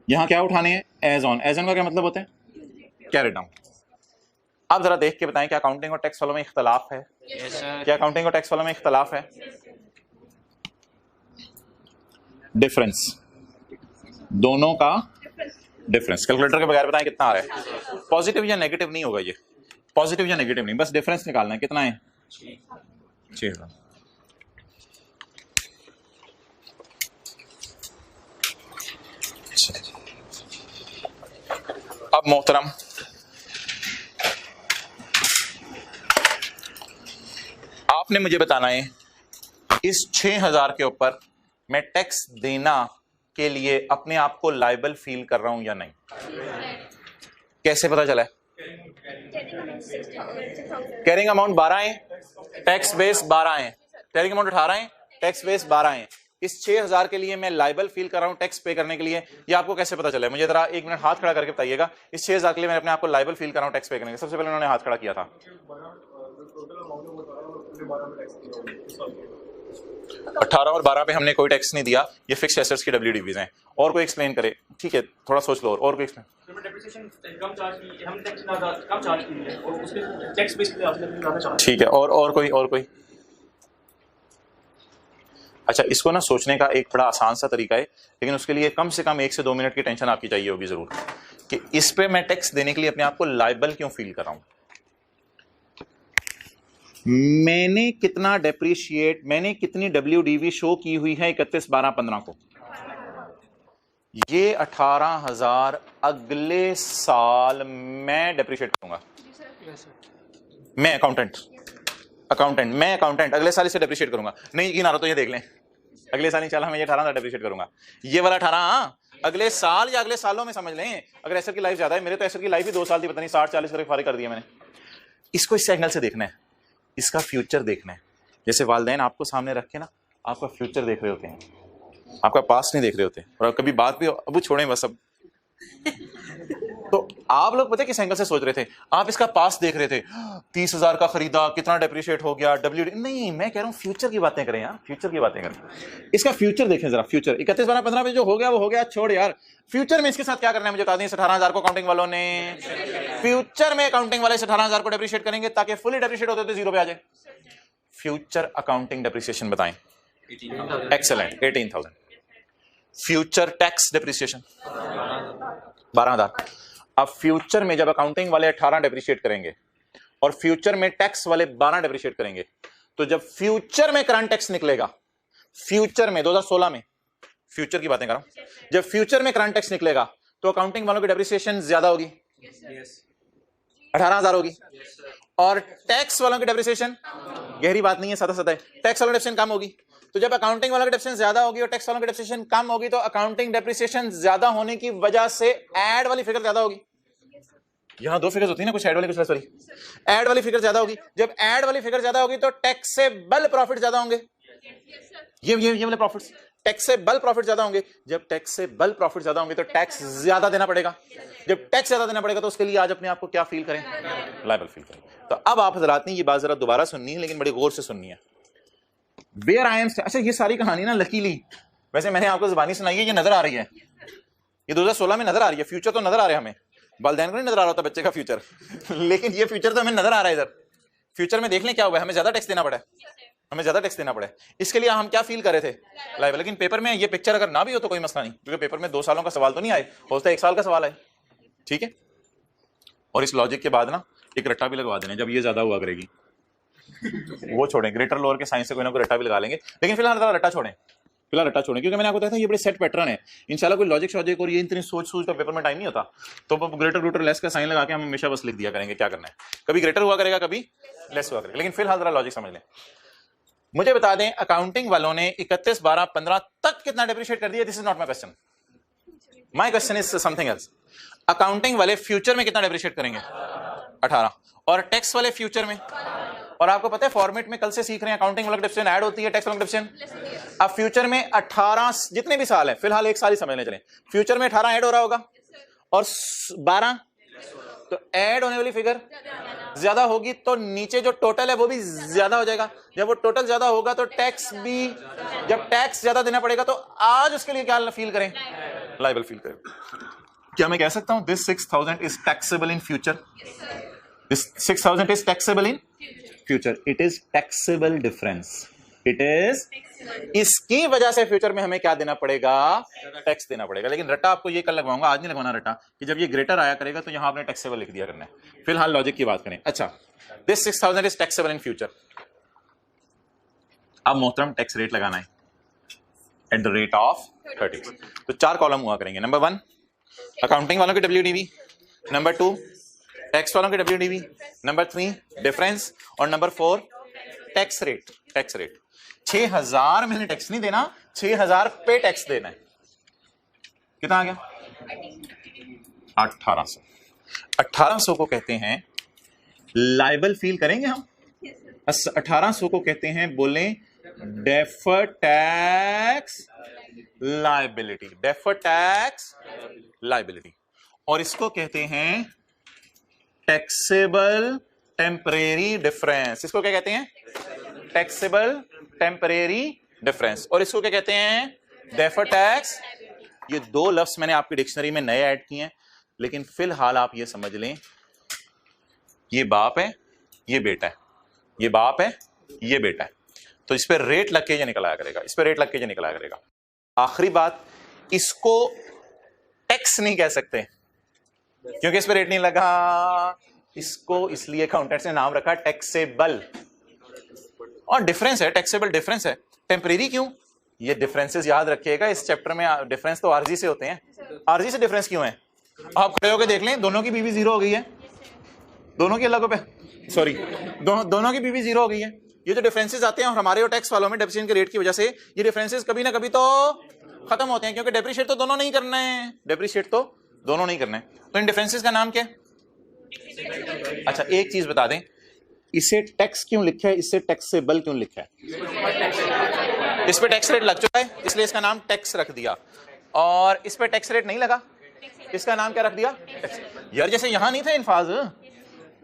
यहां क्या उठाने हैं? As on. एज ऑन का क्या मतलब होता है? Carry down. आप जरा देख के बताएं क्या अकाउंटिंग और टैक्स वालों में इख्तलाफ है? क्या अकाउंटिंग और टैक्स वालों में इख्तलाफ है? डिफरेंस, दोनों का डिफरेंस। कैलकुलेटर के बगैर बताएं कितना आ रहा है? पॉजिटिव या नेगेटिव नहीं होगा, ये पॉजिटिव या नेगेटिव नहीं, बस डिफरेंस निकालना है। कितना है? 6,000। अब मोहतरम आपने मुझे बताना है इस 6,000 के ऊपर मैं टैक्स देना के लिए अपने आप को लायबल फील कर रहा हूं या नहीं? कैसे पता चला है? कैरिंग अमाउंट 12 है, टैक्स बेस 12 है, कैरिंग अमाउंट 18 है, टैक्स बेस 12 है। इस 6,000 के लिए मैं लायबल फील कर रहा हूं टैक्स पे करने के लिए, ये आपको कैसे पता चला है? मुझे जरा 1 मिनट हाथ खड़ा करके बताइएगा। इस 6,000 के लिए मैं अपने आप को लायबल फील कर रहा हूं टैक्स पे करने के। सबसे पहले उन्होंने हाथ खड़ा किया था। 18 और 12 पे हमने कोई टैक्स नहीं दिया, ये फिक्स्ड एसेट्स की WDVs हैं। और कोई एक्सप्लेन करे? ठीक है, थोड़ा सोच लो। और कोई एक्सप्लेन? ठीक है, और कोई? अच्छा, इसको ना सोचने का एक बड़ा आसान सा तरीका है, लेकिन उसके लिए कम से कम 1 से 2 मिनट की टेंशन आपकी चाहिए होगी जरूर, कि इस पे मैं टैक्स देने के लिए अपने आप को लायबल क्यों फील कर रहा हूं। मैंने कितना डेप्रिशिएट, मैंने कितनी WDV शो की हुई है 31/12/15 को? ये 18,000 अगले साल मैं डेप्रिशिएट करूंगा। मैं अकाउंटेंट अगले साल इसे डेप्रिशिएट करूंगा। नहीं यकीन आ रहा तो ये देख लें, अगले साल इंशाल्लाह मैं ये 18,000 डेप्रिशिएट करूंगा। ये वाला 18 अगले साल या अगले सालों में समझ लें। अगर एसर की लाइफ ज्यादा है, मेरे तो एसर की लाइफ ही 2 साल थी, पता नहीं 60-40 करके फारिग कर दिया मैंने। इसको इस एंगल से देखना है, इसका फ्यूचर देखना है। जैसे वालिदैन आपको सामने रख के ना आपका फ्यूचर देख रहे होते हैं, आपका पास्ट नहीं देख रहे होते। और कभी बात भी अब छोड़ें बस अब तो आप लोग पता है किस एंगल से सोच रहे थे? आप इसका पास्ट देख रहे थे, 30,000 का खरीदा, कितना डेप्रिशिएट हो गया, नहीं, मैं कह रहा हूं फ्यूचर की बातें करें यार, फ्यूचर की बातें करें। इसका फ्यूचर देखें जरा, फ्यूचर 31/12/15 में जो हो गया वो हो गया, छोड़ यार। फ्यूचर में इसके साथ क्या करना है मुझे बता दें। 18,000 को अकाउंटिंग वालों ने, फ्यूचर में अकाउंटिंग वाले 18,000 को डेप्रिशिएट करेंगे ताकि फुली डेप्रिशिएट होते तो 0 पे आ जाए। फ्यूचर अकाउंटिंग डेप्रिसिएशन बताएं। एक्सेलेंट, 18,000। Future tax depreciation 12,000। अब फ्यूचर में जब अकाउंटिंग वाले 18 डेप्रिशिएट करेंगे और फ्यूचर में टैक्स वाले 12 डेप्रिशिएट करेंगे, तो जब फ्यूचर में करंट टैक्स निकलेगा, फ्यूचर में 2016 में, फ्यूचर की बातें कर रहा हूं, जब फ्यूचर में करंट टैक्स निकलेगा तो अकाउंटिंग वालों की डेप्रिसिएशन ज्यादा होगी, 18,000 होगी। और टैक्स वालों की डेप्रिसिएशन, गहरी बात नहीं है, सादा सादा है, टैक्स वालों की डेप्रिसिएशन कम होगी। तो जब अकाउंटिंग वालों की डेप्रिसिएशन ज्यादा होगी और टैक्स वालों की डेप्रिसिएशन कम होगी, तो अकाउंटिंग डेप्रिसिएशन ज्यादा होने की वजह से ऐड वाली फिगर ज्यादा होगी। यहां 2 फिगर्स होती है ना, कुछ ऐड वाली, कुछ सॉरी, ऐड वाली फिगर ज्यादा होगी। जब ऐड वाली फिगर ज्यादा होगी तो टैक्सेबल प्रॉफिट ज्यादा होंगे। ये वाले प्रॉफिट्स, टैक्सेबल प्रॉफिट ज्यादा होंगे। जब टैक्सेबल प्रॉफिट ज्यादा होंगे तो टैक्स ज्यादा देना पड़ेगा। जब टैक्स ज्यादा देना पड़ेगा तो उसके लिए आज अपने आप को क्या फील करें? लायबल फील करें। तो अब आप हजरात ने ये बात जरा दोबारा सुननी है, लेकिन बड़ी गौर से सुननी है। वेयर आई एम, अच्छा ये सारी कहानी ना लकीली, वैसे मैंने आपको जुबानी सुनाई है, ये नजर आ रही है, ये 2016 में नजर आ रही है। फ्यूचर तो नजर आ रहा है हमें, वालिदैन को नहीं नजर आ रहा होता बच्चे का फ्यूचर लेकिन ये फ्यूचर तो हमें नजर आ रहा है। इधर फ्यूचर में देख लें क्या हुआ है, हमें ज्यादा टैक्स देना पड़ा है, हमें ज्यादा टैक्स देना पड़ा है। इसके लिए हम क्या फील कर रहे थे? लाइव। लेकिन पेपर में ये पिक्चर अगर ना भी हो तो कोई मसला नहीं, क्योंकि पेपर में 2 सालों का सवाल तो नहीं आए, हो सकता है 1 साल का सवाल आए, ठीक है। और इस लॉजिक के बाद ना एक रट्टा भी लगवा देना, जब ये ज्यादा हुआ करेगी वो छोड़ें, ग्रेटर लोअर के साइन से कोई ना कोई रट्टा भी लगा लेंगे, लेकिन फिलहाल रट्टा छोड़ें, फिलहाल रट्टा छोड़ें, क्योंकि मैंने आपको बताया था ये बड़े सेट पैटर्न है। इंशाल्लाह कोई लॉजिक शॉजिक और ये इतनी सोच का पेपर में टाइम नहीं होता, तो ग्रेटर ग्रेटर लेस का साइन लगा के हम हमेशा बस लिख दिया करेंगे, क्या करना है, कभी ग्रेटर हुआ करेगा कभी लेस हुआ करेगा। लेकिन फिलहाल जरा लॉजिक समझ लें। मुझे बता दें अकाउंटिंग वालों ने 31, 12, 15 तक कितना डेप्रिशिएट कर दिया? This is not my question, my question is something else. Accounting वाले फ्यूचर में कितना डेप्रिशिएट करेंगे? 18। और टैक्स वाले फ्यूचर में, और आपको पता है फॉर्मेट में कल से सीख रहे हैं, अकाउंटिंग वाला डिफरेंस ऐड होती है, टैक्स वाला डिफरेंस। अब फ्यूचर में 18 जितने भी साल है, फिलहाल एक साल ही समझने चले, फ्यूचर में 18 ऐड हो रहा होगा और 12, तो ऐड होने वाली फिगर ज्यादा होगी, तो नीचे जो टोटल है वो भी ज्यादा हो जाएगा। जब वो टोटल ज्यादा होगा तो टैक्स भी, जब टैक्स ज्यादा देना पड़ेगा तो आज उसके लिए क्या फील करें? लायबल फील करें। क्या मैं कह सकता हूं this 6000 is taxable in future? This 6000 is taxable in future, it is taxable difference, it is. इसकी वजह से फ्यूचर में हमें क्या देना पड़ेगा? टैक्स देना पड़ेगा। लेकिन रट्टा आपको ये कल लगवाऊंगा, आज नहीं लगवाना रट्टा, कि जब ये ग्रेटर आया करेगा तो यहां आपने टैक्सेबल लिख दिया करना है। फिलहाल लॉजिक की बात करें। अच्छा, this 6000 is taxable in future. अब मोहतरम टैक्स रेट लगाना है एट द रेट ऑफ 30। तो 4 कॉलम हुआ करेंगे। नंबर 1 अकाउंटिंग वालों की WDV, नंबर 2 टैक्स वालों की WDV, नंबर 3 डिफरेंस, और number 4 tax rate. Tax rate 6000 मैंने टैक्स नहीं देना, 6000 पे टैक्स देना है। कितना आ गया? 1800। 1800 को कहते हैं लायबल फील करेंगे हम। 1800 को कहते हैं, बोले deferred tax liability, deferred tax liability. और इसको कहते हैं टैक्सेबल टेम्परेरी डिफरेंस। इसको क्या कहते हैं? Taxable temporary difference. और इसको क्या कहते हैं? Deferred tax. ये 2 लफ्ज मैंने आपकी डिक्शनरी में नए ऐड किए हैं, लेकिन फिलहाल आप ये समझ लें, ये बाप है, ये बेटा है, ये बाप है, ये बेटा है, तो इस पर रेट लग के ये निकल आया करेगा, इस पर रेट लग के ये निकल आया करेगा। आखिरी बात, इसको टैक्स नहीं कह सकते क्योंकि इस पर रेट नहीं लगा, इसको इसलिए अकाउंटेंट्स ने नाम रखा टैक्सेबल। और डिफरेंस है, टैक्सेबल डिफरेंस है। टेम्परेरी क्यों? ये डिफरेंसेस याद रखिएगा, इस चैप्टर में डिफरेंस तो आरजी से होते हैं। आरजी से डिफरेंस क्यों है? आप खड़े होकर देख लें, दोनों की बीवी 0 हो गई है, दोनों की अलग पे, सॉरी, दोनों की बीवी 0 हो गई है। ये जो डिफरेंसेस आते हैं और हमारे और टैक्स वालों में डेप्रिसिएशन के रेट की वजह से ये डिफरेंसेस कभी ना कभी तो खत्म होते हैं, क्योंकि डेप्रिशिएट तो दोनों नहीं करना है, डेप्रिशिएट तो दोनों नहीं करना है। तो इन डिफरेंसेस का नाम क्या है? अच्छा, एक चीज बता दें, इसे टैक्स क्यों लिखा है, इससे टैक्सेबल क्यों लिखा है? इस पे टैक्स रेट लग चुका है, इसलिए इसका नाम टैक्स रख दिया। और इस पे टैक्स रेट नहीं लगा, इसका नाम क्या रख दिया? टैक्स। यार जैसे यहां नहीं थे अल्फाज,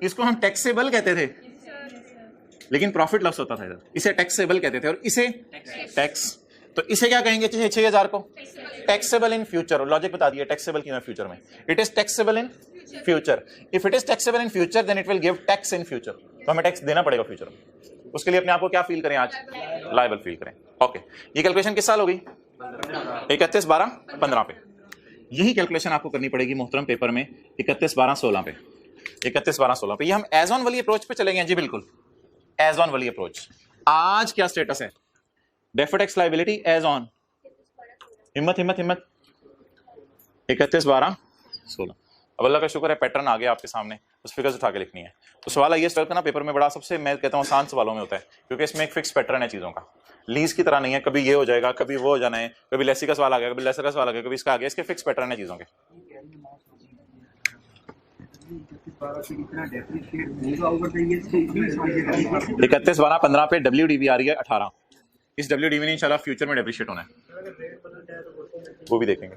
इसको हम टैक्सेबल कहते थे, लेकिन प्रॉफिट लॉस होता था इधर, इसे टैक्सेबल कहते थे, और इसे टैक्स। तो इसे क्या कहेंगे? 6000 को टैक्सेबल इन फ्यूचर। लॉजिक बता दिया टैक्सेबल क्यों है फ्यूचर में। It is taxable in future. If it is taxable in future then it will give tax in future. तो हमें टैक्स देना पड़ेगा फ्यूचर में। उसके लिए अपने आप को क्या फील करें? आज लायबल फील करें। ओके, ये कैलकुलेशन किस साल होगी? 31, 12, 15 पे। यही कैलकुलेशन आपको करनी पड़ेगी मोहतरम पेपर में 31, 12, 16 पे। 31, 12, 16 पे ये हम एज ऑन वाली अप्रोच पे चलेंगे। जी बिल्कुल, एज ऑन वाली अप्रोच। आज क्या स्टेटस है? Deferred tax liability as on. हिम्मत हिम्मत हिम्मत। 31, 12, 16। अब अल्लाह का शुक्र है पैटर्न आ गया आपके सामने, उस फिगर्स उठा के लिखनी है। तो सवाल ये स्टार्ट करना पेपर में बड़ा, सबसे मैं कहता हूँ आसान सवालों में होता है, क्योंकि इसमें एक फिक्स पैटर्न है चीजों का। लीज की तरह नहीं है, कभी ये हो जाएगा, कभी वो हो जाना है, कभी लेसी का सवाल आ गया, कभी लेसर का सवाल आ गया, कभी इसका आ गया। इसके फिक्स पैटर्न है चीजों के। 31, 12, 15 पे WDV आ रही है 18। इस WDV ने इंशाल्लाह फ्यूचर में डेप्रिशिएट होना है, वो भी देखेंगे।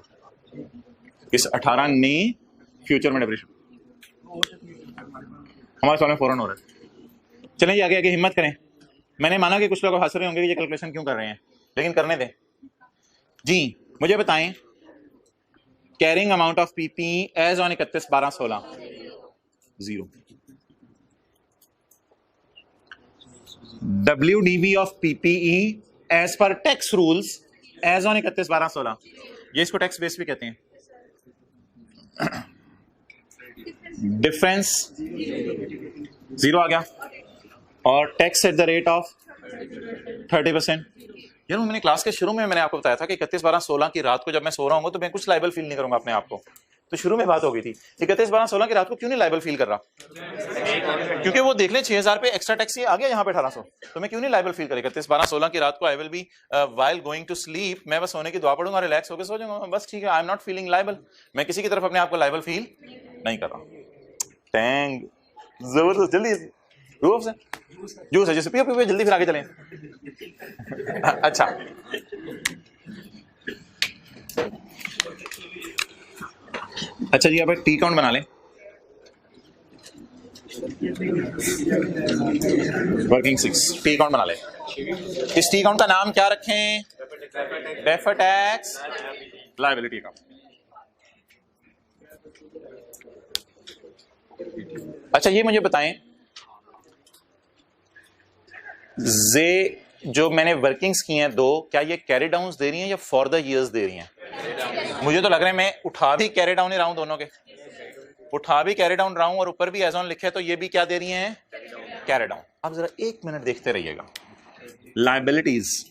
इस 18 ने फ्यूचर में डेप्रिशिएट हमारे सामने फौरन हो रहा है। चलें आगे आगे हिम्मत करें। मैंने माना कि कुछ लोग हंस रहे होंगे कि ये कैलकुलेशन क्यों कर रहे हैं, लेकिन करने दें। जी मुझे बताएं, carrying amount of PP as on 31, 12, 16 0। WDV of PPE as पर टैक्स रूल्स एज ऑन 31, 12, 16। ये इसको टैक्स बेस भी कहते हैं। डिफरेंस 0 आ गया, और tax at the rate of 30%। यार मैंने क्लास के शुरू में मैंने आपको बताया था कि 31/12/16 की रात को जब मैं सो रहा हूँ तो मैं कुछ लाइबल फील नहीं करूंगा अपने आप को। तो शुरू में बात हो गई थी 31/12/16 की रात को क्यों नहीं लाइबल फील कर रहा, क्योंकि वो देख ले 6000 पे एक्स्ट्रा टैक्स आ गया यहाँ पे 1800, तो मैं क्यों नहीं लाइबल फील करेगा 31/12/16 की रात को। I will be while going to sleep, मैं बस सोने की दुआ पढ़ूंगा, रिलैक्स होकर सो जाऊंगा, बस ठीक है। I am not feeling liable, मैं किसी की तरफ अपने आप को लाइबल फील नहीं कर रहा। टैंग जबरदस्त, जल्दी जूस है जैसे पियो पियो जल्दी, फिर आगे चलें। अच्छा अच्छा जी, आप एक टी काउंट बना लें, वर्किंग 6 टी काउंट बना लें। इस टी काउंट का नाम क्या रखें? Deferred tax liability account. अच्छा ये मुझे बताएं, जे जो मैंने वर्किंग्स की हैं दो, क्या ये कैरी डाउन्स दे रही हैं या फॉर द ईयर्स दे रही हैं? मुझे तो लग रहा है मैं उठा भी कैरी डाउन ही रहा हूं, दोनों के उठा भी कैरी डाउन रहा हूं और ऊपर भी एज ऑन लिखे, तो ये भी क्या दे रही हैं? Carry down. अब जरा 1 मिनट देखते रहिएगा, लायबिलिटीज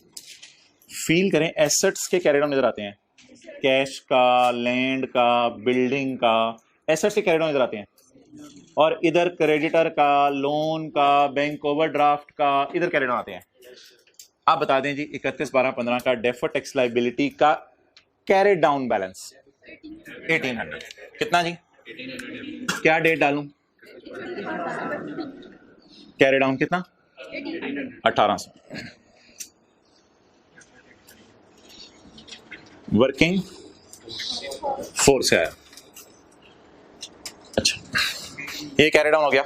फील करें, एसेट्स के कैरी डाउन नजर आते हैं, कैश का, लैंड का, बिल्डिंग का, एसेट्स के कैरी डाउन नजर आते हैं, और इधर क्रेडिटर का, लोन का, बैंक ओवरड्राफ्ट का, इधर कैरी डाउन आते हैं। आप बता दें जी 31/12/15 का डेफर्ड टैक्स लायबिलिटी का कैरी डाउन बैलेंस 1800 कितना जी? क्या डेट डालूं? कैरी डाउन कितना? 1800। वर्किंग 4 से आया। अच्छा ये कैरी डाउन हो गया।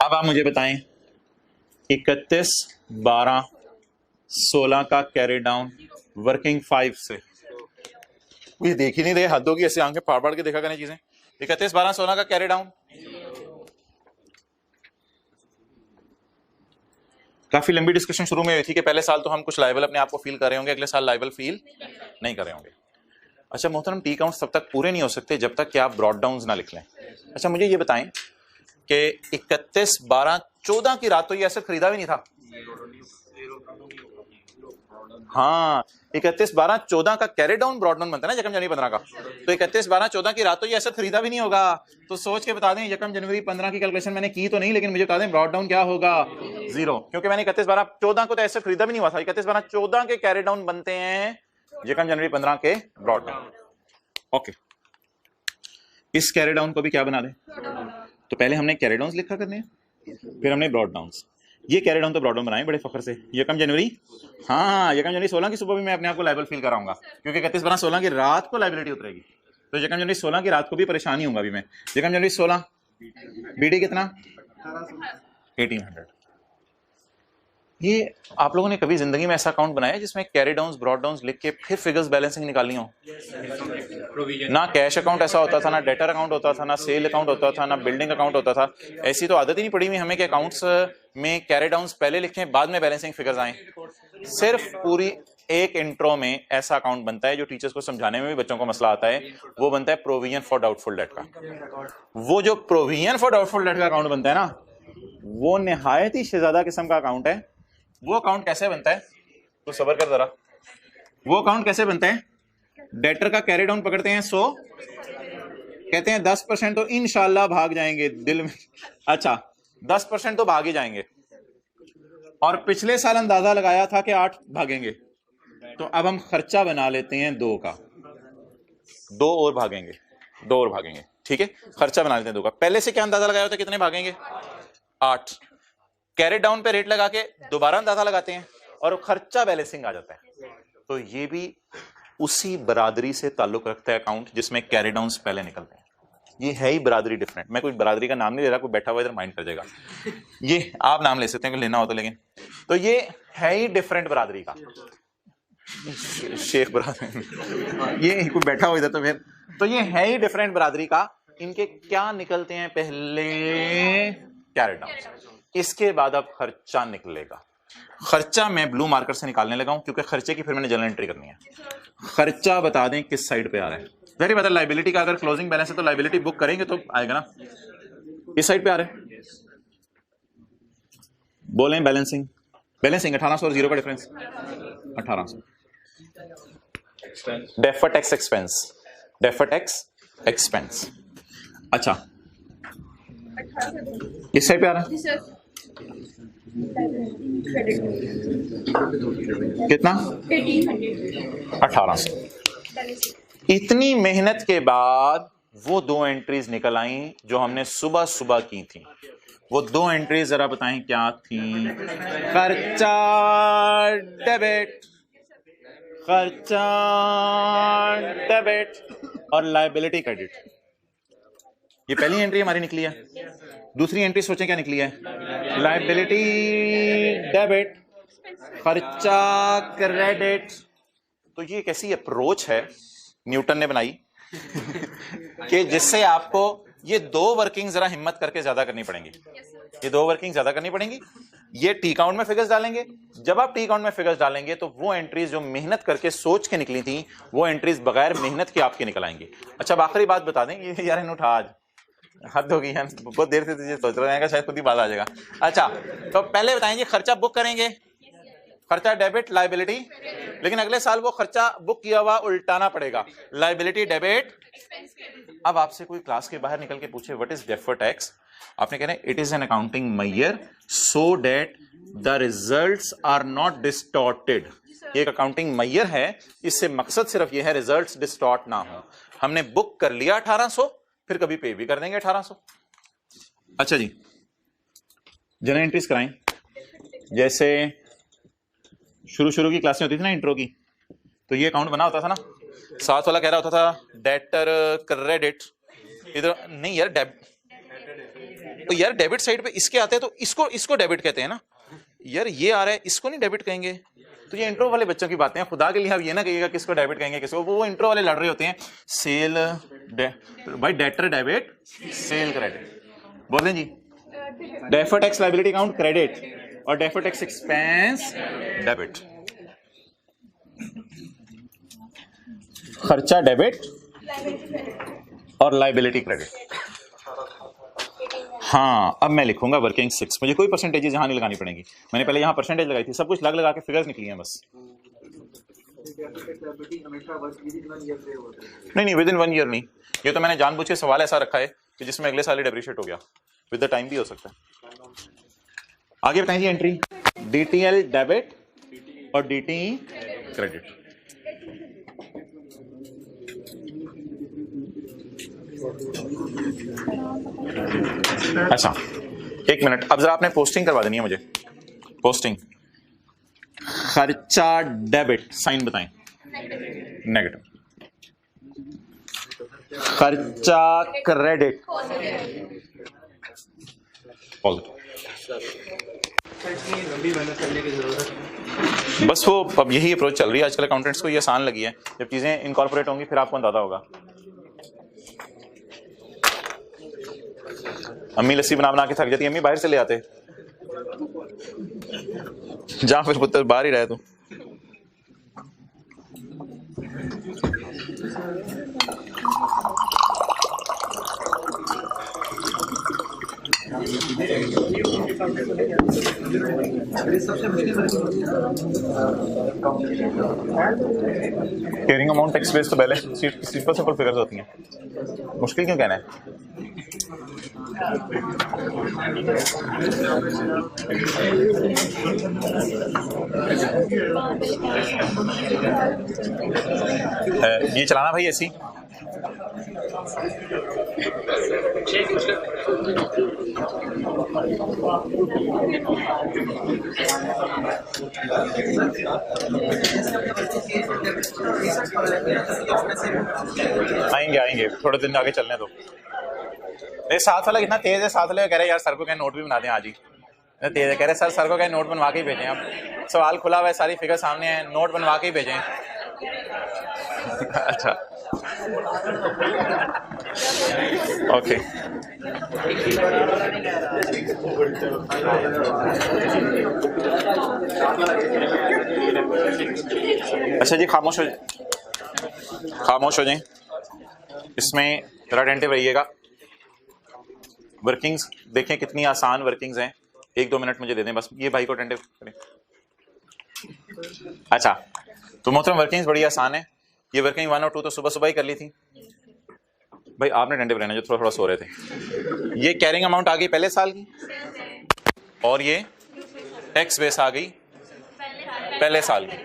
अब आप मुझे बताएं 31/12/16 का कैरी डाउन वर्किंग 5 से, ये देख ही नहीं रहे, हद होगी, ऐसे आंखें फाड़ फाड़ के देखा करें चीजें। 31/12/16 का कैरी डाउन काफी लंबी डिस्कशन शुरू में हुई थी कि पहले साल तो हम कुछ लाइबल अपने आप को फील कर रहे होंगे, अगले साल लाइबल फील नहीं कर रहे होंगे। अच्छा मोहतरम, टी काउंट्स तब तक पूरे नहीं हो सकते जब तक कि आप ब्रॉड डाउन्स ना लिख लें। अच्छा मुझे ये बताएं कि 31/12/14 की रात तो ये एसेट खरीदा भी नहीं था। हाँ 31/12/14 का कैरी डाउन ब्रॉड डाउन बनता है ना यकम जनवरी 15 का, तो 31/12/14 की रात तो ये एसेट खरीदा भी नहीं होगा। तो सोच के बता दें, यकम जनवरी 15 की कैलकुलेशन मैंने की तो नहीं, लेकिन मुझे बता दें ब्रॉड डाउन क्या होगा? 0, क्योंकि मैंने 31/12/14 को तो एसेट खरीदा भी नहीं हुआ था। 31/12/14 के कैरी डाउन बनते हैं यकम जनवरी 15 के ब्रॉड डाउन। ओके, इस कैरी डाउन को भी क्या बना दें? तो पहले हमने कैरी डाउन लिखा करने हैं, फिर हमने ब्रॉड डाउन। ये कैरी डाउन तो ब्रॉड डाउन बनाए बड़े फखर से, यकम जनवरी, हाँ यकम जनवरी 16 की सुबह भी मैं अपने आप को लाइबल फील कराऊंगा, क्योंकि 31/12/16 की रात को लाइबिलिटी उतरेगी, तो यकम जनवरी 16 की रात को भी परेशानी होगा अभी मैं। यकम जनवरी 16 बीडी कितना? 1800। ये आप लोगों ने कभी जिंदगी में ऐसा अकाउंट बनाया जिसमें कैरी डाउन्स ब्रॉड डाउन्स लिख के फिर फिगर्स बैलेंसिंग निकालनी हो? ना कैश अकाउंट ऐसा होता था, ना डेटर अकाउंट होता था, ना सेल अकाउंट होता था, ना बिल्डिंग अकाउंट होता था। ऐसी तो आदत ही नहीं पड़ी हुई हमें कि अकाउंट्स में कैरी डाउन्स पहले लिखें बाद में बैलेंसिंग फिगर्स आए। सिर्फ पूरी एक इंट्रो में ऐसा अकाउंट बनता है जो टीचर्स को समझाने में भी बच्चों को मसला आता है, वो बनता है प्रोविजन फॉर डाउटफुल डेट का। वो जो प्रोविजन फॉर डाउटफुल डेट का अकाउंट बनता है ना, वो निहायत ही शहजादा किस्म का अकाउंट है। वो अकाउंट कैसे बनता है? तो सबर कर जरा, वो अकाउंट कैसे बनता है? डेटर का कैरी डाउन पकड़ते हैं 100, कहते हैं 10% तो इंशाल्लाह भाग जाएंगे दिल में, अच्छा 10% तो भाग ही जाएंगे, और पिछले साल अंदाजा लगाया था कि 8 भागेंगे, तो अब हम खर्चा बना लेते हैं 2 का, 2 और भागेंगे, 2 और भागेंगे, ठीक है, खर्चा बना लेते हैं 2 का। पहले से क्या अंदाजा लगाया था कितने भागेंगे? 8। कैरी डाउन पे रेट लगा के दोबारा अंदाजा लगाते हैं और खर्चा बैलेंसिंग आ जाता है। तो ये भी उसी बरादरी से ताल्लुक रखता है अकाउंट जिसमें कैरी डाउन्स पहले निकलते हैं। ये है ही बरादरी डिफरेंट, मैं कोई बरादरी का नाम नहीं ले रहा, कोई बैठा हुआ इधर माइंड कर जाएगा, ये आप नाम ले सकते हैं लेना हो तो, लेकिन तो ये है ही डिफरेंट बरादरी का, शेख बरादरी, ये कोई बैठा हुआ इधर तो फिर, तो ये है ही डिफरेंट बरादरी का। इनके क्या निकलते हैं? पहले कैरी डाउन, इसके बाद अब खर्चा निकलेगा। खर्चा मैं ब्लू मार्कर से निकालने लगा हूं क्योंकि खर्चे की फिर मैंने जर्नल एंट्री करनी है। खर्चा बता दें किस साइड पे आ रहा है? वेरी मतलब लाइबिलिटी का अगर क्लोजिंग बैलेंस है तो लाइबिलिटी बुक करेंगे तो आएगा ना, इस साइड पे आ रहा है। बोलें बैलेंसिंग, बैलेंसिंग 1800 और 0 का difference 1800। Deferred tax expense, deferred tax expense. अच्छा किस साइड पे आ रहा है? कितना? 1800। इतनी मेहनत के बाद वो 2 एंट्रीज निकल आई जो हमने सुबह सुबह की थी। वो 2 एंट्रीज जरा बताएं क्या थी? खर्चा डेबिट, खर्चा डेबिट और लायबिलिटी क्रेडिट। ये पहली एंट्री हमारी निकली है। दूसरी एंट्री सोचें क्या निकली है? लायबिलिटी डेबिट, खर्चा क्रेडिट। तो ये कैसी अप्रोच है न्यूटन ने बनाई कि जिससे आपको ये 2 वर्किंग जरा हिम्मत करके ज्यादा करनी पड़ेंगी। ये 2 वर्किंग ज्यादा करनी पड़ेंगी। ये टी काउंट में फिगर्स डालेंगे। जब आप टी काउंट में फिगर्स डालेंगे तो वो एंट्रीज जो मेहनत करके सोच के निकली थी वो एंट्रीज बगैर मेहनत के आपके निकल आएंगे। अच्छा अब आखिरी बात बता दें, ये यार इन उठा आज हद होगी यार, बहुत देर से तुझे सोच रहे हैं शायद खुद ही बात आ जाएगा। अच्छा तो पहले बताएंगे खर्चा बुक करेंगे, खर्चा डेबिट लायबिलिटी, लेकिन अगले साल वो खर्चा बुक किया हुआ उल्टाना पड़ेगा, लायबिलिटी डेबिट। अब आपसे कोई क्लास के बाहर निकल के पूछे व्हाट इज डेफर्ड टैक्स, आपने कहना it is an accounting measure so that the results are not distorted. ये एक अकाउंटिंग मेजर है, इससे मकसद सिर्फ ये है रिजल्ट्स डिस्टॉर्ट ना हो। हमने बुक कर लिया 1800, फिर कभी पे भी कर देंगे 1800। अच्छा जी जनरल एंट्रीज कराएं। जैसे शुरू की क्लासें होती थी ना इंट्रो की, तो ये अकाउंट बना होता था ना, साथ वाला कह रहा होता था डेटर क्रेडिट, इधर नहीं यार तो यार डेबिट साइड पे इसके आते हैं तो इसको डेबिट कहते हैं ना यार, ये आ रहा है इसको नहीं डेबिट कहेंगे। तो ये इंट्रो वाले बच्चों की बातें हैं, खुदा के लिए आप ये ना कहिएगा किसको डेबिट कहेंगे किसको, वो इंट्रो वाले लड़ रहे होते हैं। सेल भाई डेटर डेबिट, सेल क्रेडिट। बोल दें जी deferred tax liability account credit और डेफर्ड टैक्स एक्सपेंस डेबिट। खर्चा डेबिट और लायबिलिटी क्रेडिट। हाँ अब मैं लिखूंगा वर्किंग 6। मुझे कोई परसेंटेजेस यहां नहीं लगानी पड़ेंगी, मैंने पहले यहां परसेंटेज लगाई थी, सब कुछ लगा के फिगर्स निकली हैं बस। नहीं विद इन 1 ईयर नहीं, ये तो मैंने जानबूझ के सवाल ऐसा रखा है कि जिसमें अगले साल ही डेप्रिशिएट हो गया, विद द टाइम भी हो सकता है। आगे बताएं जी एंट्री डीटीएल डेबिट और डीटी क्रेडिट। अच्छा 1 मिनट, अब जरा आपने पोस्टिंग करवा देनी है मुझे। पोस्टिंग खर्चा डेबिट साइन बताएं नेगेटिव, खर्चा क्रेडिट पॉजिटिव। बस वो अब यही अप्रोच चल रही है आजकल अकाउंटेंट्स को, ये आसान लगी है। जब चीजें इनकॉर्पोरेट होंगी फिर आपको अंदाजा होगा। अम्मी लस्सी बना के थक जाती है, अम्मी बाहर से ले आते, जा फिर पुत्र बाहर ही रहे तू। केयरिंग अमाउंट टैक्स बेस तो पहले सिंपल फिगर्स होती हैं, मुश्किल क्यों कहना है। ये चलाना भाई ऐसी आएंगे थोड़े दिन आगे चलने दो। ये साथ वाला कितना तेज है, साथ वाले कह रहे यार सर को क्या नोट भी बना दें आज ही, तेज है, कह रहे सर को क्या नोट बनवा के ही भेजें। अब सवाल खुला हुआ है, सारी फिगर सामने है, नोट बनवा के ही भेजें। अच्छा ओके अच्छा जी खामोश हो जाएं, इसमें जरा अटेंटिव रहिएगा। वर्किंग्स देखें कितनी आसान वर्किंग्स हैं। 1-2 मिनट मुझे दे दें बस, ये भाई को अटेंटिव करें। अच्छा, तो मोहतरम वर्किंग बड़ी आसान है। ये वर्किंग 1 और 2 तो सुबह सुबह ही कर ली थी भाई, आपने अटेंटिव रहना जो थोड़ा थोड़ा सो रहे थे। ये कैरिंग अमाउंट आ गई पहले साल की, और ये टैक्स बेस आ गई पहले साल की।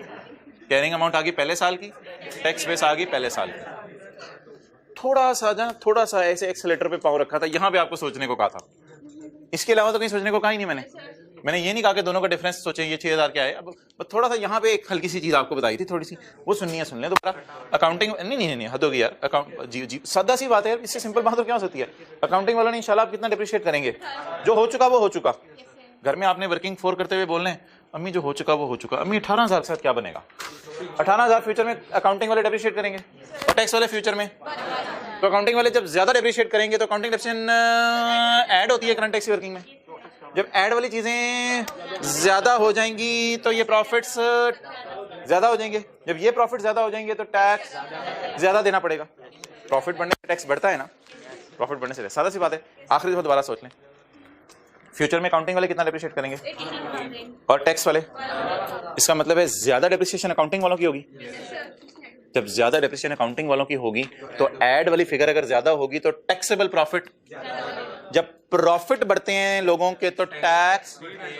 कैरिंग अमाउंट आ गई पहले साल की, टैक्स बेस आ गई पहले साल की। थोड़ा सा ऐसे एक्सेलेटर पे पाँव रखा था, यहां पे आपको सोचने को कहा था, इसके अलावा तो कहीं सोचने को कहा ही नहीं मैंने ये नहीं कहा कि दोनों का डिफरेंस सोचें ये 6000 क्या है। अब थोड़ा सा यहाँ पे एक हल्की सी चीज आपको बताई थी, थोड़ी सी वो सुननी है, सुन लें दोबारा। अकाउंटिंग नहीं हद होगी यार, अकाउंट जी सादा सी बात है यार, इससे सिंपल बात तो क्या हो सकती है। अकाउंटिंग वाला ने इंशाल्लाह आप कितना डिप्रिशिएट करेंगे, जो हो चुका वो हो चुका। घर में आपने वर्किंग 4 करते हुए बोलने अम्मी जो हो चुका वो हो चुका। अम्मी 18,000 के साथ क्या बनेगा? 18,000 फ्यूचर में अकाउंटिंग वाले डिप्रिशिएट करेंगे और टैक्स वाले फ्यूचर में। तो अकाउंटिंग वाले जब ज्यादा डिप्रिशिएट करेंगे तो अकाउंटिंग डिप्रिसिएशन ऐड होती है करंट टैक्स वर्किंग में। जब ऐड वाली चीजें ज्यादा हो जाएंगी तो ये प्रॉफिट्स ज्यादा हो जाएंगे, जब ये प्रॉफिट ज्यादा हो जाएंगे तो टैक्स ज्यादा देना पड़ेगा। प्रॉफिट बढ़ने से टैक्स बढ़ता है ना, प्रॉफिट बढ़ने से, सादा सी बात है। आखिरी दफा दोबारा सोच लें, फ्यूचर में अकाउंटिंग वाले कितना डिप्रिशिएट करेंगे और टैक्स वाले? इसका मतलब है ज्यादा डिप्रिसिएशन अकाउंटिंग वालों की होगी। जब ज्यादा डिप्रिसिएशन अकाउंटिंग वालों की होगी तो ऐड वाली फिगर अगर ज्यादा होगी तो टैक्सेबल प्रॉफिट, जब प्रॉफिट बढ़ते हैं लोगों के तो टैक्स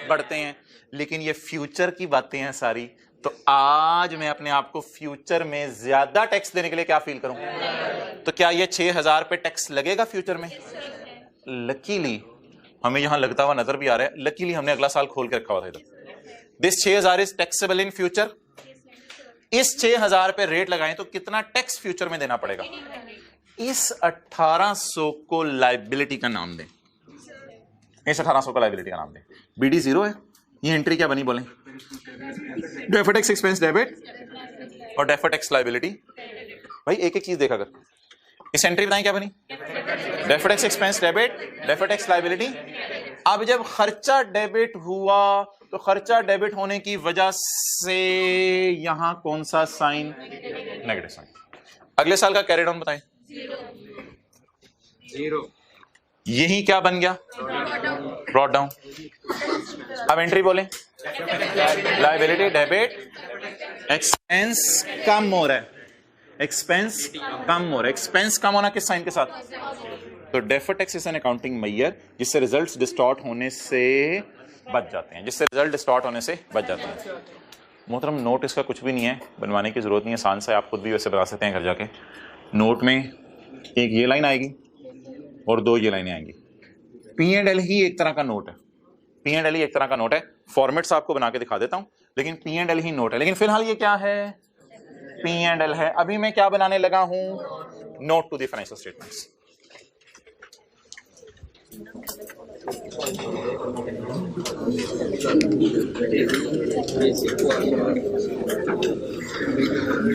बढ़ते हैं। लेकिन ये फ्यूचर की बातें हैं सारी, तो आज मैं अपने आप को फ्यूचर में ज्यादा टैक्स देने के लिए क्या फील करूं? तो क्या ये 6,000 पे टैक्स लगेगा फ्यूचर में? लकीली हमें यहां लगता हुआ नजर भी आ रहा है, लकीली हमने अगला साल खोल के रखा हुआ था इधर। This 6,000 is taxable in future. इस 6,000 पे रेट लगाएं तो कितना टैक्स फ्यूचर में देना पड़ेगा? इस 1800 को लाइबिलिटी का नाम दें, इस 1800 को लाइबिलिटी का नाम दें। BD 0 है, ये एंट्री क्या बनी बोलें? डेफर्ड टैक्स एक्सपेंस डेबिट और डेफर्ड टैक्स लाइबिलिटी। भाई एक एक चीज देखा कर, इस एंट्री बताएं क्या बनी? Deferred tax expense debit, deferred tax liability. अब जब खर्चा डेबिट हुआ तो खर्चा डेबिट होने की वजह से यहां कौन सा साइन? Negative sign. अगले साल का कैरी डाउन बताएं। 0। यही क्या बन गया? Brought down. अब एंट्री बोलें, लायबिलिटी डेबिट, एक्सपेंस कम हो रहा है, एक्सपेंस कम हो रहा है। एक्सपेंस कम होना किस साइन के साथ? तो deferred tax is an accounting measure जिससे रिजल्ट्स डिस्टॉर्ट होने से बच जाते हैं, जिससे रिजल्ट डिस्टॉर्ट होने से बच जाते हैं। मोहतरम नोट इसका कुछ भी नहीं है, बनवाने की जरूरत नहीं है, आसान सा है, आप खुद भी वैसे बता सकते हैं घर जाके। नोट में एक ये लाइन आएगी और 2 ये लाइनें आएंगी। P&L ही एक तरह का नोट है, P&L ही एक तरह का नोट है। फॉर्मेट्स आपको बना के दिखा देता हूं, लेकिन P&L ही नोट है। लेकिन फिलहाल ये क्या है? P&L है। अभी मैं क्या बनाने लगा हूं? Note to the financial statements.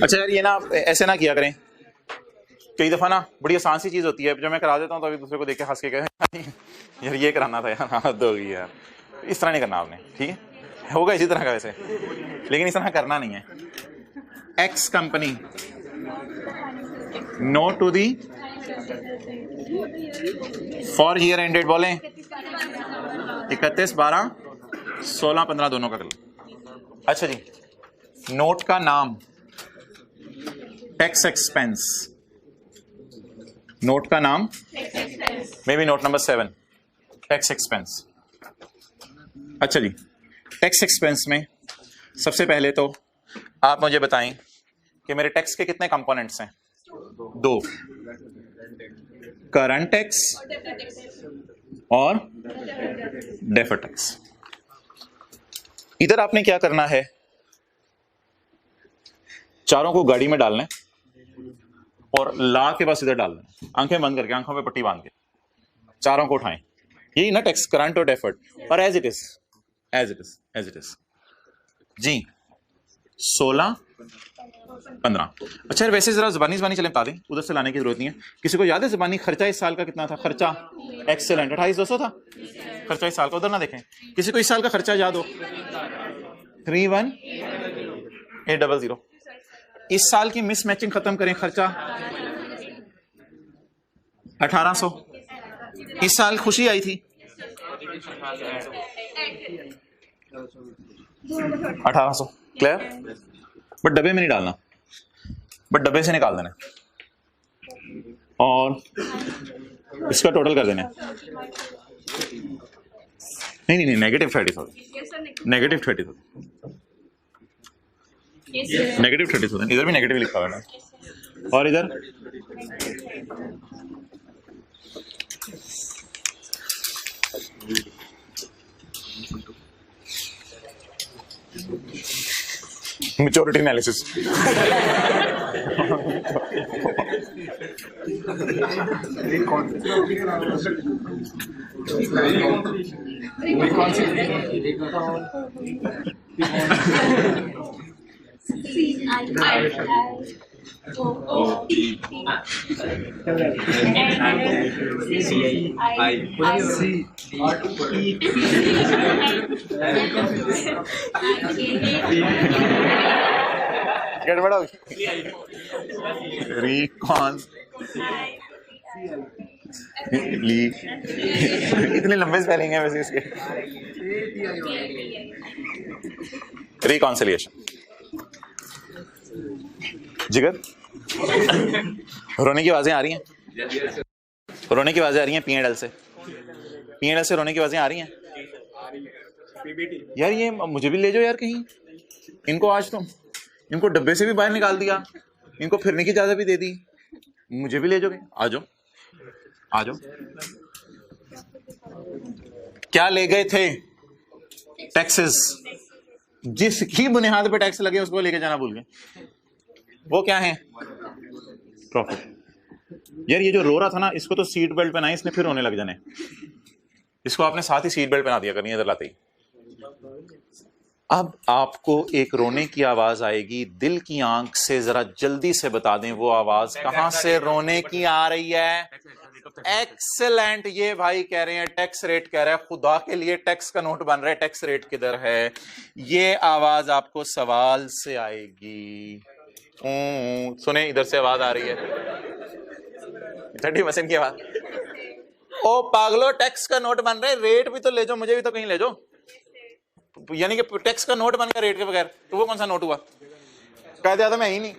अच्छा यार, ये ना ऐसे ना किया करें, कई दफा ना बड़ी आसान सी चीज होती है, जो मैं करा देता हूँ तो अभी दूसरे को देख के हंस के कहे यार ये कराना था यार, हद हो गई यार। इस तरह नहीं करना आपने, ठीक है? होगा इसी तरह का वैसे, लेकिन इस तरह करना नहीं है। X company note to the for year ended बोलें 31, 12, 16, 15 दोनों का कर। अच्छा जी, नोट का नाम टैक्स एक्सपेंस, नोट का नाम may be note number 7 tax expense. अच्छा जी, टैक्स एक्सपेंस में सबसे पहले तो आप मुझे बताएं कि मेरे टैक्स के कितने कंपोनेंट्स हैं? 2, करंट टैक्स और डेफर्ड टैक्स। इधर आपने क्या करना है, चारों को गाड़ी में डालना है और ला के बस इधर डालना है, आंखें बंद करके, आंखों पे पट्टी बांध के चारों को उठाएं। यही ना टैक्स, करंट और डेफर्ड, और as it is, as it is, as it is जी। 16, 15। अच्छा वैसे जरा जबानी चले बता दें, उधर से लाने की जरूरत नहीं है। किसी को याद है जबानी खर्चा इस साल का कितना था? खर्चा एक्सेलेंट 28,200 था खर्चा इस साल का, उधर ना देखें। किसी को इस साल का खर्चा याद हो? 31,800। इस साल की मिस मैचिंग खत्म करें, खर्चा 1800। इस साल खुशी आई थी 1800 क्लियर। बट डब्बे में नहीं डालना, बट डब्बे से निकाल देना और इसका टोटल कर देना। नहीं नहीं नेगेटिव 30,000, नेगेटिव 30,000, नेगेटिव 30,000। इधर भी नेगेटिव लिखा हुआ है और इधर मेच्योरिटी एनालिसिस। गड़बड़ हो गई। रिकॉन इतने लंबे स्पेलिंग है वैसे इसके। रिकॉन्सिलिएशन। जिगर रोने की आवाजें आ रही हैं, रोने की आवाजें आ रही हैं पीएनएल से, पीएनएल से रोने की आवाजें आ रही हैं यार। ये मुझे भी ले जाओ यार कहीं, इनको आज तो इनको डब्बे से भी बाहर निकाल दिया, इनको फिरने की इजाजत भी दे दी, मुझे भी ले जाओगे। आ जाओ आ जाओ। क्या ले गए थे? टैक्सेस। जिसकी बुनियाद पे टैक्स लगे उसको लेके जाना भूल गए। वो क्या है? प्रॉफिट। यार ये जो रो रहा था ना, इसको तो सीट बेल्ट पहनाई, इसने फिर रोने लग जाने। इसको आपने साथ ही सीट बेल्ट पहना दिया करनी, इधर लाते ही। अब आपको एक रोने की आवाज आएगी, दिल की आंख से जरा जल्दी से बता दें वो आवाज कहां से रोने की आ रही है। एक्सेलेंट। ये भाई कह रहे हैं टैक्स रेट कह रहा है, खुदा के लिए टैक्स का नोट बन रहा है, टैक्स रेट किधर है? ये आवाज आपको सवाल से आएगी। सुने इधर से आवाज आ रही है 30% की आवाज। ओ पागलो, टैक्स का नोट बन रहा है, रेट भी तो ले जाओ, मुझे भी तो कहीं ले जाओ। यानी कि टैक्स का नोट बन गया रेट के बगैर, तो वो कौन सा नोट हुआ? कह दिया था मैं ही नहीं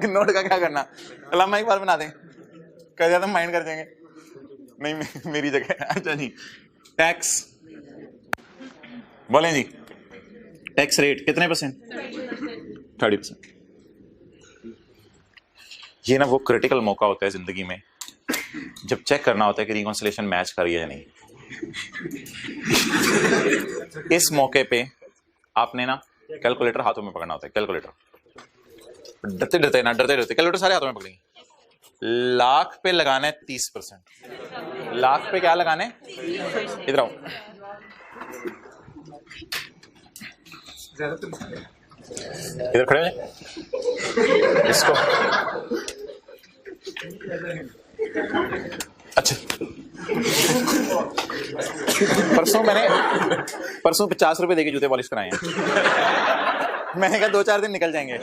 नोट का क्या करना, अलामा एक बार बना दें। कह दिया था माइंड कर देंगे, नहीं मेरी जगह। अच्छा जी, टैक्स बोलें जी। टैक्स रेट कितने %? 30%। ये ना वो क्रिटिकल मौका होता है जिंदगी में जब चेक करना होता है कि रिकॉन्सिलिएशन मैच कर रही है या नहीं। इस मौके पे आपने ना कैलकुलेटर हाथों में पकड़ना होता है। कैलकुलेटर डरते डरते ना, डरते डरते कैलकुलेटर सारे हाथों में पकड़ेंगे। लाख पे लगाना है 30%। लाख पे क्या लगाने? इधर आओ, इधर खड़े हो जाए। इसको अच्छा, परसों 50 रुपए देके जूते पॉलिश कराए हैं। मैंने कहा 2-4 दिन निकल जाएंगे।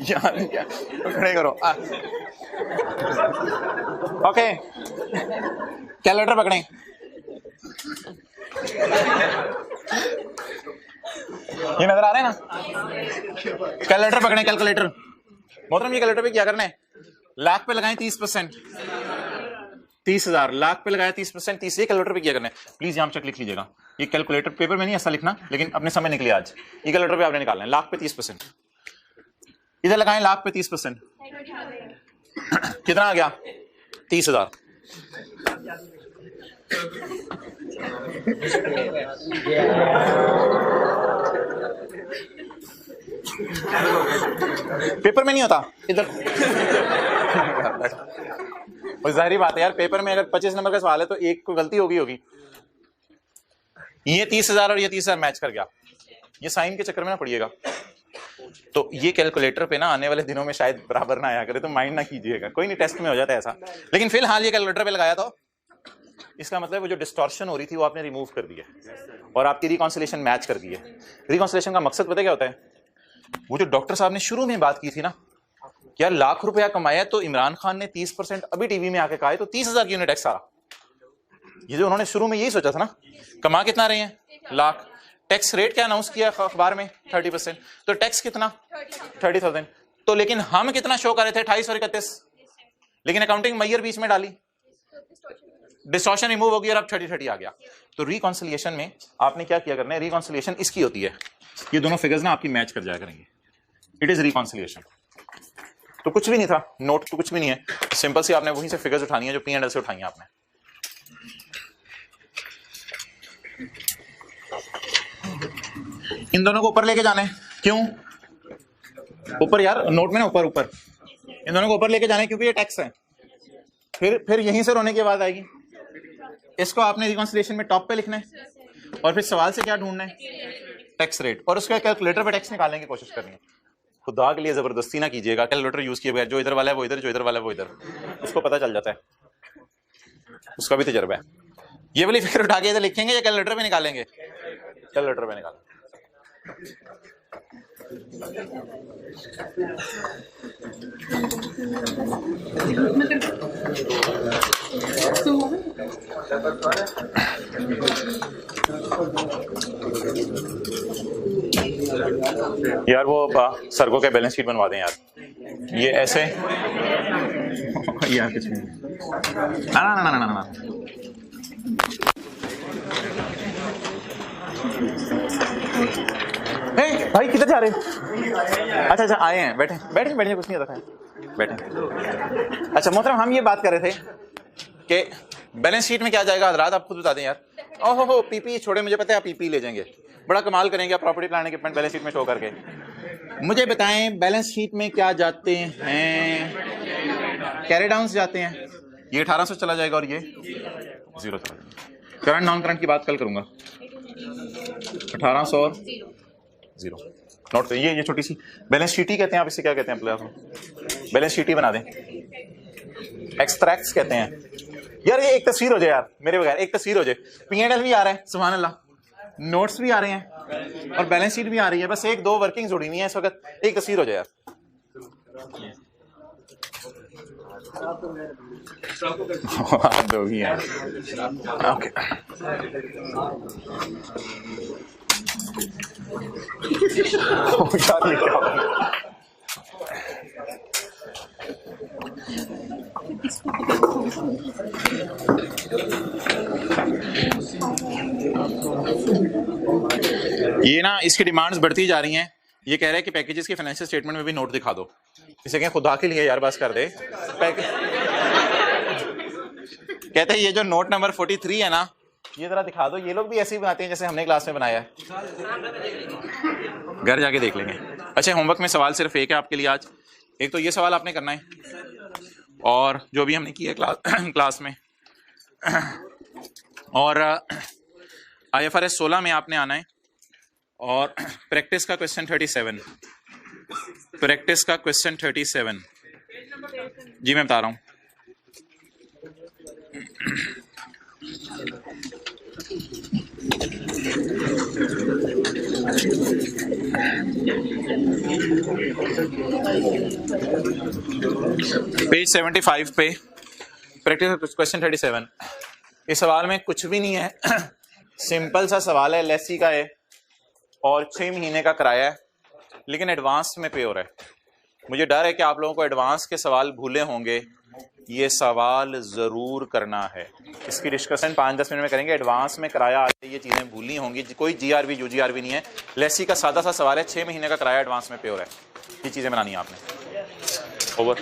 यार क्या खड़े करो। ओके, कैलकुलेटर पकड़ें। ये नजर आ रहे हैं ना? कैलकुलेटर पकड़ें, कैलकुलेटर। मोहतरम ये कैलकुलेटर पे क्या करना है? लाख पे लगाएं 30%, 30,000। लाख पे लगाया 30%, 30। ये कैलकुलेटर पे क्या करना है? प्लीज यहाँ चेक लिख लीजिएगा। ये कैलकुलेटर पेपर में नहीं ऐसा लिखना, लेकिन अपने समय निकले आज। ये कैलकुलेटर पे आपने निकालना है लाख पे 30%। इधर लगाएं लाख पे 30%। कितना आ गया? 30,000। पेपर में नहीं होता इधर। जाहिर बात है यार, पेपर में अगर 25 नंबर का सवाल है तो एक को गलती होगी। ये 30,000 और ये 30,000 मैच कर गया। ये साइन के चक्कर में ना पड़िएगा। तो ये कैलकुलेटर पे ना आने वाले दिनों में शायद बराबर ना आया करे, तो माइंड ना कीजिएगा। कोई नहीं, टेस्ट में हो जाता है ऐसा। लेकिन फिलहाल ये कैलकुलेटर पे लगाया तो इसका मतलब वो जो डिस्टॉर्शन हो रही थी वो आपने रिमूव कर दी है और आपकी रिकॉन्सिलिएशन मैच कर दी है। रिकॉन्सिलिएशन का मकसद पता क्या होता है? वो जो डॉक्टर साहब ने शुरू में बात की थी ना, क्या लाख रुपया कमाया तो इमरान खान ने 30% अभी टीवी में आके कहा है, तो 30,000 की यूनिट टैक्स सारा। ये जो उन्होंने शुरू में यही सोचा था ना, कमा कितना रहे हैं, लाख, टैक्स रेट क्या अनाउंस किया अखबार में 30%, तो टैक्स कितना 30,000, तो लेकिन हम कितना शो कर रहे थे 28 और 31, लेकिन अकाउंटिंग मैयर बीच में डाली, डिस्टॉर्शन रिमूव हो गया और अब 30-30 आ गया। तो रिकॉन्सिलिएशन में आपने क्या किया करना है, रिकॉन्सिलिएशन इसकी होती है, ये दोनों फिगर्स ना आपकी मैच कर जाया करेंगे, इट इज रिकॉन्सिलिएशन। तो कुछ भी नहीं था, नोट तो कुछ भी नहीं है, सिंपल सी आपने वहीं से फिगर्स उठानी है जो P&L से उठाई है आपने। इन दोनों को ऊपर लेके जाना है, क्यों ऊपर यार, नोट में ना ऊपर ऊपर, इन दोनों को ऊपर लेके जाना है क्योंकि ये टैक्स है, फिर यहीं से रोने की बात आएगी। इसको आपने रिकॉन्सिलिएशन में टॉप पे लिखना है और फिर सवाल से क्या ढूंढना है, टैक्स रेट, और उसके कैलकुलेटर पे टैक्स निकालने की कोशिश करनी है। खुदा के लिए जबरदस्ती ना कीजिएगा, कैलकुलेटर यूज किए बगैर, जो इधर वाला है वो इधर, जो इधर वाला है वो इधर, उसको पता चल जाता है, उसका भी तजर्बा है। ये वाली फिगर उठा के इधर लिखेंगे या कैलकुलेटर पे निकालेंगे, कैलकुलेटर पे निकालेंगे। यार वो सरगो के बैलेंस शीट बनवा दें यार, ये ऐसे यार कुछ नहीं, ना भाई किधर जा रहे हैं? अच्छा आए हैं, बैठे बैठे कुछ नहीं होता है, बैठे। अच्छा मोहतरम, हम ये बात कर रहे थे कि बैलेंस शीट में क्या जाएगा, हजरात आप खुद बता दें यार। ओहो पीपी छोड़े, मुझे पता है आप पीपी ले जाएंगे, बड़ा कमाल करेंगे आप प्रॉपर्टी प्लान के बैलेंस शीट में शो करके। मुझे बताएं बैलेंस शीट में क्या जाते हैं, कैरी डाउन जाते हैं, ये 1800 चला जाएगा और ये 0 चला जाएगा। करंट नॉन करंट की बात कल करूंगा, 1800 और 0 नोट। ये छोटी सी बैलेंस शीट ही कहते हैं, आप इसे क्या कहते हैं, बैलेंस शीट ही बना दें, एक्सट्रैक्ट्स कहते हैं। यार ये एक तस्वीर हो जाए यार, मेरे बगैर एक तस्वीर हो जाए, P&L भी आ रहा है सुभान अल्लाह, नोट्स भी आ रहे हैं और बैलेंस शीट भी आ रही है, बस 1-2 वर्किंग जुड़ी हुई है इस वक्त, एक तस्वीर हो जाए यार। दो ही है, ओके। ये ना इसकी डिमांड्स बढ़ती जा रही हैं, ये कह रहे हैं कि पैकेजेस के फाइनेंशियल स्टेटमेंट में भी नोट दिखा दो। इसे कहें खुदा के लिए यार बस कर दे, कहते हैं ये जो नोट नंबर 43 है ना, ये जरा दिखा दो। ये लोग भी ऐसे ही बनाते हैं जैसे हमने क्लास में बनाया है, घर जाके देख लेंगे। अच्छा होमवर्क में सवाल सिर्फ एक है आपके लिए आज, एक तो ये सवाल आपने करना है और जो भी हमने किया क्लास में, और IFRS 16 में आपने आना है और प्रैक्टिस का क्वेश्चन 37, प्रैक्टिस का क्वेश्चन 37 जी मैं बता रहा हूँ। पेज 75 पे प्रैक्टिस क्वेश्चन 37, इस सवाल में कुछ भी नहीं है, सिंपल सा सवाल है, लेसी का है और 6 महीने का किराया है, लेकिन एडवांस में पे हो रहा है। मुझे डर है कि आप लोगों को एडवांस के सवाल भूले होंगे, ये सवाल जरूर करना है। इसकी डिस्कशन 5-10 मिनट में करेंगे। एडवांस में किराया आते ये चीजें भूलनी होंगी, कोई GRV UGRV नहीं है, लेसी का सादा सा सवाल है, 6 महीने का किराया एडवांस में पे हो रहा है, ये चीजें बनानी है आपने। ओवर।